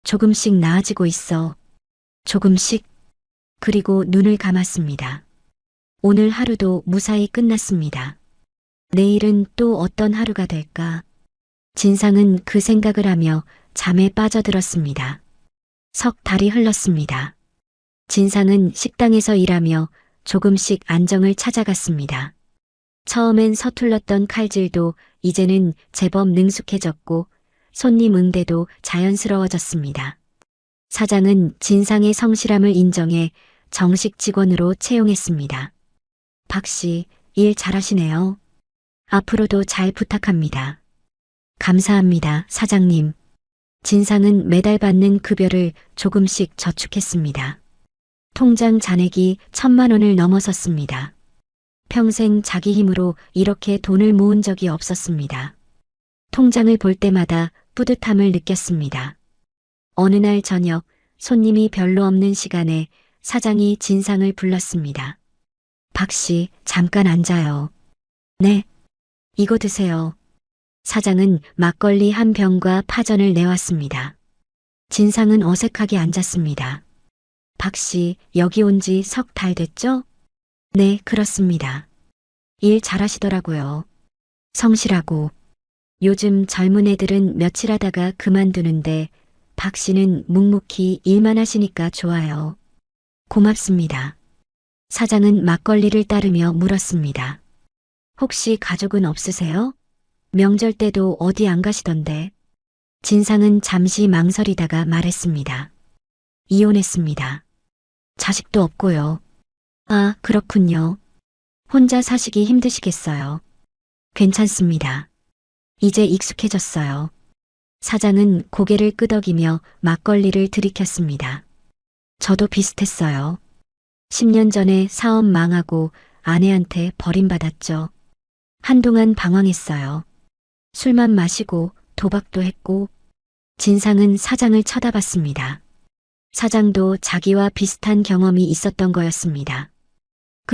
조금씩 나아지고 있어. 조금씩. 그리고 눈을 감았습니다. 오늘 하루도 무사히 끝났습니다. 내일은 또 어떤 하루가 될까? 진상은 그 생각을 하며 잠에 빠져들었습니다. 석 달이 흘렀습니다. 진상은 식당에서 일하며 조금씩 안정을 찾아갔습니다. 처음엔 서툴렀던 칼질도 이제는 제법 능숙해졌고 손님 응대도 자연스러워졌습니다. 사장은 진상의 성실함을 인정해 정식 직원으로 채용했습니다. 박 씨, 일 잘하시네요. 앞으로도 잘 부탁합니다. 감사합니다, 사장님. 진상은 매달 받는 급여를 조금씩 저축했습니다. 통장 잔액이 1,000만 원을 넘어섰습니다. 평생 자기 힘으로 이렇게 돈을 모은 적이 없었습니다. 통장을 볼 때마다 뿌듯함을 느꼈습니다. 어느 날 저녁 손님이 별로 없는 시간에 사장이 진상을 불렀습니다. 박 씨, 잠깐 앉아요. 네. 이거 드세요. 사장은 막걸리 한 병과 파전을 내왔습니다. 진상은 어색하게 앉았습니다. 박 씨, 여기 온 지 석 달 됐죠? 네, 그렇습니다. 일 잘하시더라고요. 성실하고. 요즘 젊은 애들은 며칠 하다가 그만두는데 박 씨는 묵묵히 일만 하시니까 좋아요. 고맙습니다. 사장은 막걸리를 따르며 물었습니다. 혹시 가족은 없으세요? 명절 때도 어디 안 가시던데. 진상은 잠시 망설이다가 말했습니다. 이혼했습니다. 자식도 없고요. 아, 그렇군요. 혼자 사시기 힘드시겠어요. 괜찮습니다. 이제 익숙해졌어요. 사장은 고개를 끄덕이며 막걸리를 들이켰습니다. 저도 비슷했어요. 10년 전에 사업 망하고 아내한테 버림받았죠. 한동안 방황했어요. 술만 마시고 도박도 했고. 진상은 사장을 쳐다봤습니다. 사장도 자기와 비슷한 경험이 있었던 거였습니다.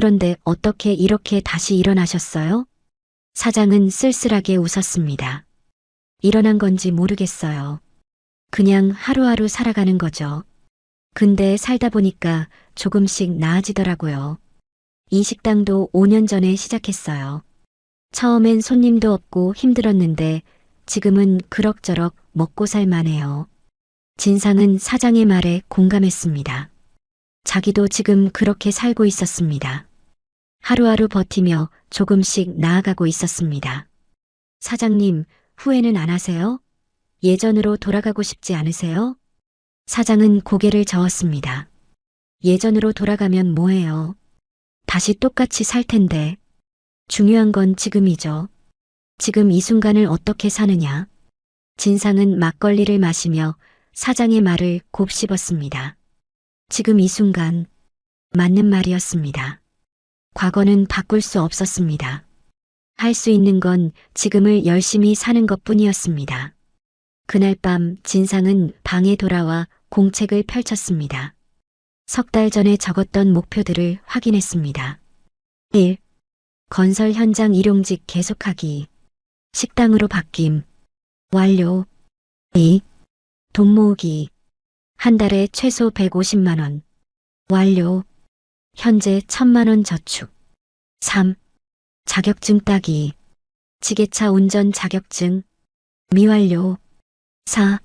그런데 어떻게 이렇게 다시 일어나셨어요? 사장은 쓸쓸하게 웃었습니다. 일어난 건지 모르겠어요. 그냥 하루하루 살아가는 거죠. 근데 살다 보니까 조금씩 나아지더라고요. 이 식당도 5년 전에 시작했어요. 처음엔 손님도 없고 힘들었는데 지금은 그럭저럭 먹고 살만해요. 진상은 사장의 말에 공감했습니다. 자기도 지금 그렇게 살고 있었습니다. 하루하루 버티며 조금씩 나아가고 있었습니다. 사장님, 후회는 안 하세요? 예전으로 돌아가고 싶지 않으세요? 사장은 고개를 저었습니다. 예전으로 돌아가면 뭐해요? 다시 똑같이 살 텐데. 중요한 건 지금이죠. 지금 이 순간을 어떻게 사느냐. 진상은 막걸리를 마시며 사장의 말을 곱씹었습니다. 지금 이 순간, 맞는 말이었습니다. 과거는 바꿀 수 없었습니다. 할 수 있는 건 지금을 열심히 사는 것뿐이었습니다. 그날 밤 진상은 방에 돌아와 공책을 펼쳤습니다. 석 달 전에 적었던 목표들을 확인했습니다. 1. 건설 현장 일용직 계속하기. 식당으로 바뀜. 완료. 2. 돈 모으기. 한 달에 최소 150만 원. 완료. 현재 1000만 원 저축. 3. 자격증 따기. 지게차 운전 자격증. 미완료. 4.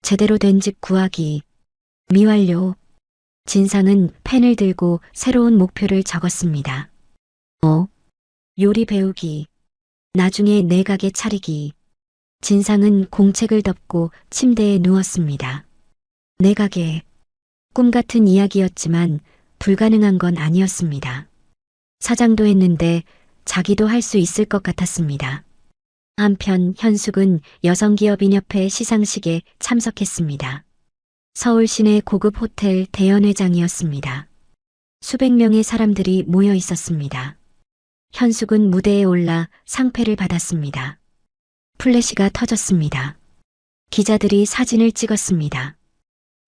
제대로 된 집 구하기. 미완료. 진상은 펜을 들고 새로운 목표를 적었습니다. 5. 요리 배우기. 나중에 내 가게 차리기. 진상은 공책을 덮고 침대에 누웠습니다. 내 가게. 꿈 같은 이야기였지만 불가능한 건 아니었습니다. 사장도 했는데 자기도 할 수 있을 것 같았습니다. 한편 현숙은 여성기업인협회 시상식에 참석했습니다. 서울 시내 고급 호텔 대연회장이었습니다. 수백 명의 사람들이 모여 있었습니다. 현숙은 무대에 올라 상패를 받았습니다. 플래시가 터졌습니다. 기자들이 사진을 찍었습니다.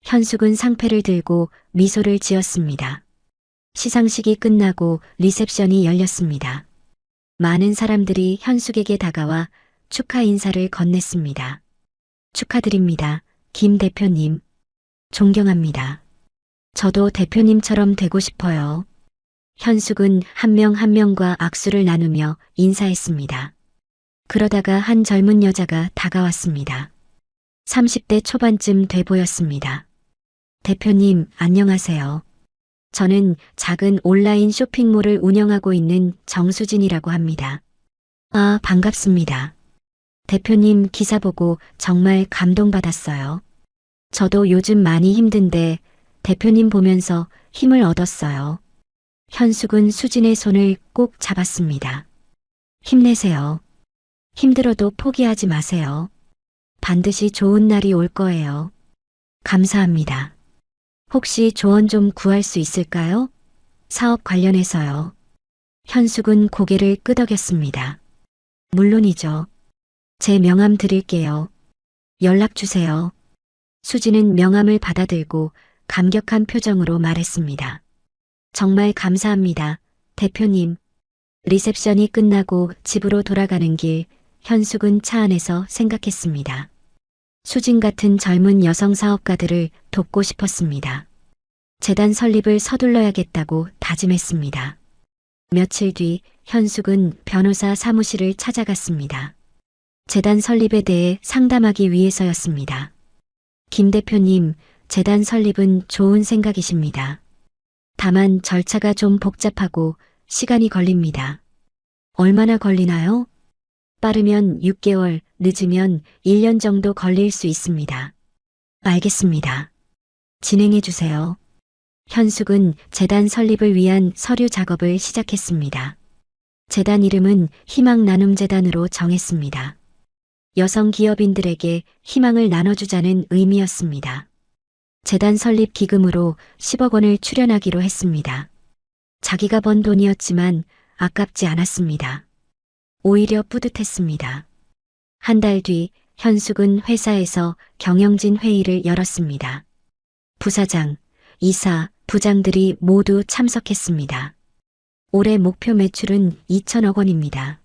현숙은 상패를 들고 미소를 지었습니다. 시상식이 끝나고 리셉션이 열렸습니다. 많은 사람들이 현숙에게 다가와 축하 인사를 건넸습니다. 축하드립니다. 김 대표님. 존경합니다. 저도 대표님처럼 되고 싶어요. 현숙은 한 명 한 명과 악수를 나누며 인사했습니다. 그러다가 한 젊은 여자가 다가왔습니다. 30대 초반쯤 돼 보였습니다. 대표님, 안녕하세요. 저는 작은 온라인 쇼핑몰을 운영하고 있는 정수진이라고 합니다. 아, 반갑습니다. 대표님 기사 보고 정말 감동받았어요. 저도 요즘 많이 힘든데 대표님 보면서 힘을 얻었어요. 현숙은 수진의 손을 꼭 잡았습니다. 힘내세요. 힘들어도 포기하지 마세요. 반드시 좋은 날이 올 거예요. 감사합니다. 혹시 조언 좀 구할 수 있을까요? 사업 관련해서요. 현숙은 고개를 끄덕였습니다. 물론이죠. 제 명함 드릴게요. 연락 주세요. 수진은 명함을 받아들고 감격한 표정으로 말했습니다. 정말 감사합니다, 대표님. 리셉션이 끝나고 집으로 돌아가는 길, 현숙은 차 안에서 생각했습니다. 수진 같은 젊은 여성 사업가들을 돕고 싶었습니다. 재단 설립을 서둘러야겠다고 다짐했습니다. 며칠 뒤 현숙은 변호사 사무실을 찾아갔습니다. 재단 설립에 대해 상담하기 위해서였습니다. 김 대표님, 재단 설립은 좋은 생각이십니다. 다만 절차가 좀 복잡하고 시간이 걸립니다. 얼마나 걸리나요? 빠르면 6개월, 늦으면 1년 정도 걸릴 수 있습니다. 알겠습니다. 진행해 주세요. 현숙은 재단 설립을 위한 서류 작업을 시작했습니다. 재단 이름은 희망나눔재단으로 정했습니다. 여성 기업인들에게 희망을 나눠주자는 의미였습니다. 재단 설립 기금으로 10억 원을 출연하기로 했습니다. 자기가 번 돈이었지만 아깝지 않았습니다. 오히려 뿌듯했습니다. 한 달 뒤 현숙은 회사에서 경영진 회의를 열었습니다. 부사장, 이사, 부장들이 모두 참석했습니다. 올해 목표 매출은 2천억 원입니다.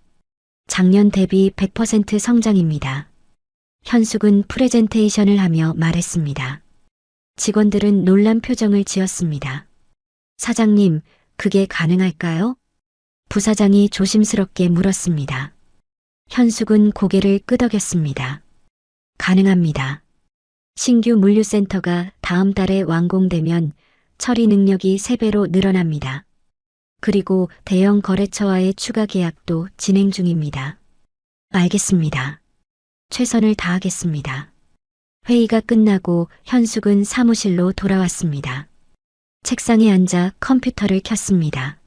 작년 대비 100% 성장입니다. 현숙은 프레젠테이션을 하며 말했습니다. 직원들은 놀란 표정을 지었습니다. 사장님, 그게 가능할까요? 부사장이 조심스럽게 물었습니다. 현숙은 고개를 끄덕였습니다. 가능합니다. 신규 물류센터가 다음 달에 완공되면 처리 능력이 3배로 늘어납니다. 그리고 대형 거래처와의 추가 계약도 진행 중입니다. 알겠습니다. 최선을 다하겠습니다. 회의가 끝나고 현숙은 사무실로 돌아왔습니다. 책상에 앉아 컴퓨터를 켰습니다.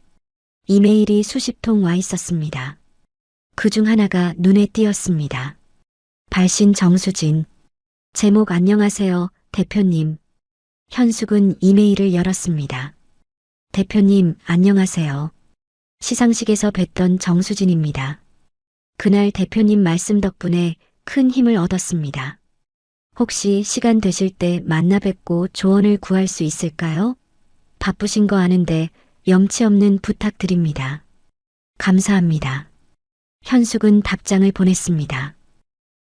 이메일이 수십 통 와 있었습니다. 그중 하나가 눈에 띄었습니다. 발신 정수진. 제목 안녕하세요, 대표님. 현숙은 이메일을 열었습니다. 대표님, 안녕하세요. 시상식에서 뵀던 정수진입니다. 그날 대표님 말씀 덕분에 큰 힘을 얻었습니다. 혹시 시간 되실 때 만나 뵙고 조언을 구할 수 있을까요? 바쁘신 거 아는데 염치 없는 부탁드립니다. 감사합니다. 현숙은 답장을 보냈습니다.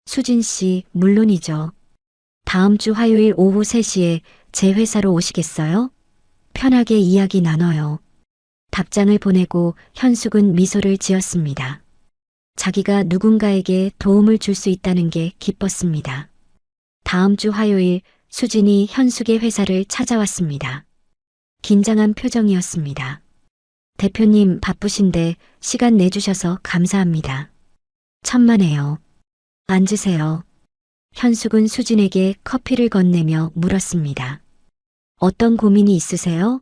수진 씨, 물론이죠. 다음 주 화요일 오후 3시에 제 회사로 오시겠어요? 편하게 이야기 나눠요. 답장을 보내고 현숙은 미소를 지었습니다. 자기가 누군가에게 도움을 줄 수 있다는 게 기뻤습니다. 다음 주 화요일 수진이 현숙의 회사를 찾아왔습니다. 긴장한 표정이었습니다. 대표님 바쁘신데 시간 내주셔서 감사합니다. 천만에요. 앉으세요. 현숙은 수진에게 커피를 건네며 물었습니다. 어떤 고민이 있으세요?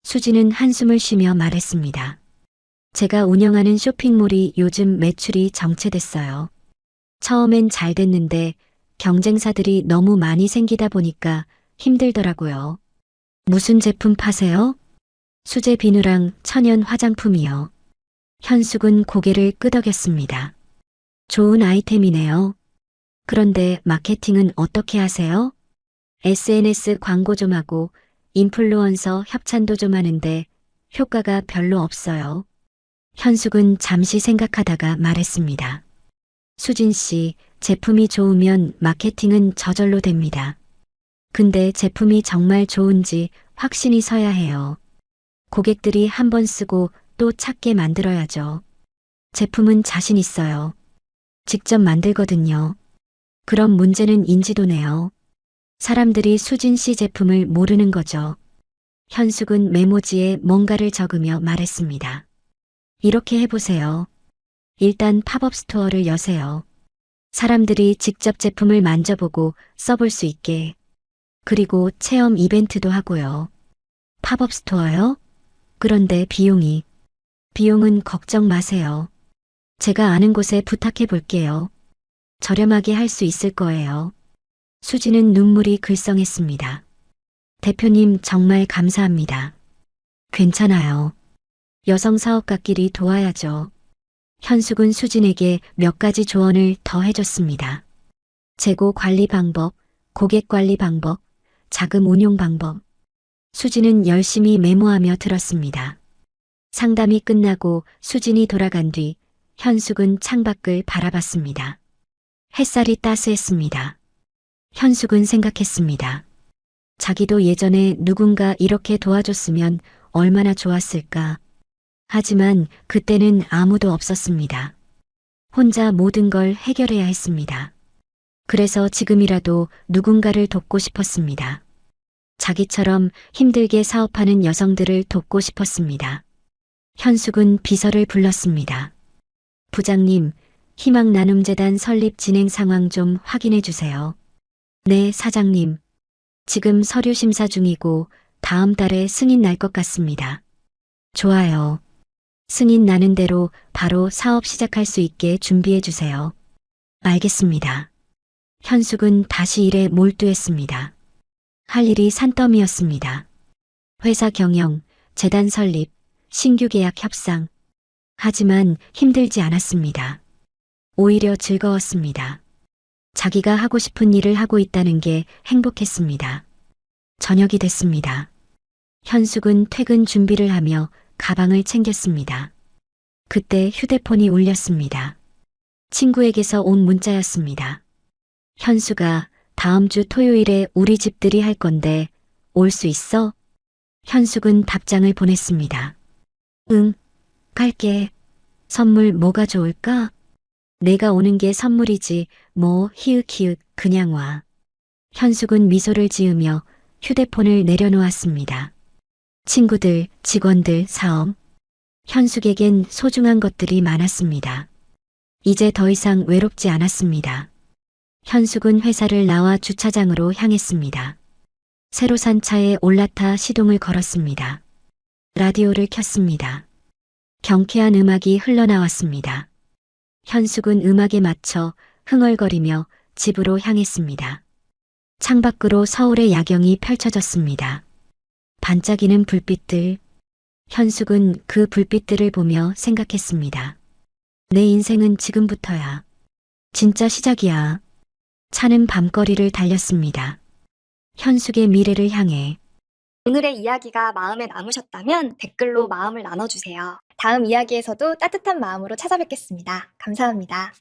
수진은 한숨을 쉬며 말했습니다. 제가 운영하는 쇼핑몰이 요즘 매출이 정체됐어요. 처음엔 잘 됐는데 경쟁사들이 너무 많이 생기다 보니까 힘들더라고요. 무슨 제품 파세요? 수제 비누랑 천연 화장품이요. 현숙은 고개를 끄덕였습니다. 좋은 아이템이네요. 그런데 마케팅은 어떻게 하세요? SNS 광고 좀 하고 인플루언서 협찬도 좀 하는데 효과가 별로 없어요. 현숙은 잠시 생각하다가 말했습니다. 수진 씨, 제품이 좋으면 마케팅은 저절로 됩니다. 근데 제품이 정말 좋은지 확신이 서야 해요. 고객들이 한번 쓰고 또 찾게 만들어야죠. 제품은 자신 있어요. 직접 만들거든요. 그럼 문제는 인지도네요. 사람들이 수진 씨 제품을 모르는 거죠. 현숙은 메모지에 뭔가를 적으며 말했습니다. 이렇게 해보세요. 일단 팝업 스토어를 여세요. 사람들이 직접 제품을 만져보고 써볼 수 있게. 그리고 체험 이벤트도 하고요. 팝업 스토어요? 그런데 비용은 걱정 마세요. 제가 아는 곳에 부탁해 볼게요. 저렴하게 할 수 있을 거예요. 수지는 눈물이 글썽했습니다. 대표님 정말 감사합니다. 괜찮아요. 여성 사업가끼리 도와야죠. 현숙은 수진에게 몇 가지 조언을 더 해줬습니다. 재고 관리 방법, 고객 관리 방법, 자금 운용 방법. 수진은 열심히 메모하며 들었습니다. 상담이 끝나고 수진이 돌아간 뒤 현숙은 창밖을 바라봤습니다. 햇살이 따스했습니다. 현숙은 생각했습니다. 자기도 예전에 누군가 이렇게 도와줬으면 얼마나 좋았을까. 하지만 그때는 아무도 없었습니다. 혼자 모든 걸 해결해야 했습니다. 그래서 지금이라도 누군가를 돕고 싶었습니다. 자기처럼 힘들게 사업하는 여성들을 돕고 싶었습니다. 현숙은 비서를 불렀습니다. 부장님, 희망나눔재단 설립 진행 상황 좀 확인해 주세요. 네, 사장님. 지금 서류 심사 중이고 다음 달에 승인 날 것 같습니다. 좋아요. 승인 나는 대로 바로 사업 시작할 수 있게 준비해 주세요. 알겠습니다. 현숙은 다시 일에 몰두했습니다. 할 일이 산더미였습니다. 회사 경영, 재단 설립, 신규 계약 협상. 하지만 힘들지 않았습니다. 오히려 즐거웠습니다. 자기가 하고 싶은 일을 하고 있다는 게 행복했습니다. 저녁이 됐습니다. 현숙은 퇴근 준비를 하며 가방을 챙겼습니다. 그때 휴대폰이 울렸습니다. 친구에게서 온 문자였습니다. 현수가 다음 주 토요일에 우리 집들이 할 건데 올 수 있어? 현숙은 답장을 보냈습니다. 응, 갈게. 선물 뭐가 좋을까? 내가 오는 게 선물이지, 뭐, 히읗히읗, 그냥 와. 현숙은 미소를 지으며 휴대폰을 내려놓았습니다. 친구들, 직원들, 사업. 현숙에겐 소중한 것들이 많았습니다. 이제 더 이상 외롭지 않았습니다. 현숙은 회사를 나와 주차장으로 향했습니다. 새로 산 차에 올라타 시동을 걸었습니다. 라디오를 켰습니다. 경쾌한 음악이 흘러나왔습니다. 현숙은 음악에 맞춰 흥얼거리며 집으로 향했습니다. 창밖으로 서울의 야경이 펼쳐졌습니다. 반짝이는 불빛들. 현숙은 그 불빛들을 보며 생각했습니다. 내 인생은 지금부터야. 진짜 시작이야. 차는 밤거리를 달렸습니다. 현숙의 미래를 향해. 오늘의 이야기가 마음에 남으셨다면 댓글로 마음을 나눠주세요. 다음 이야기에서도 따뜻한 마음으로 찾아뵙겠습니다. 감사합니다.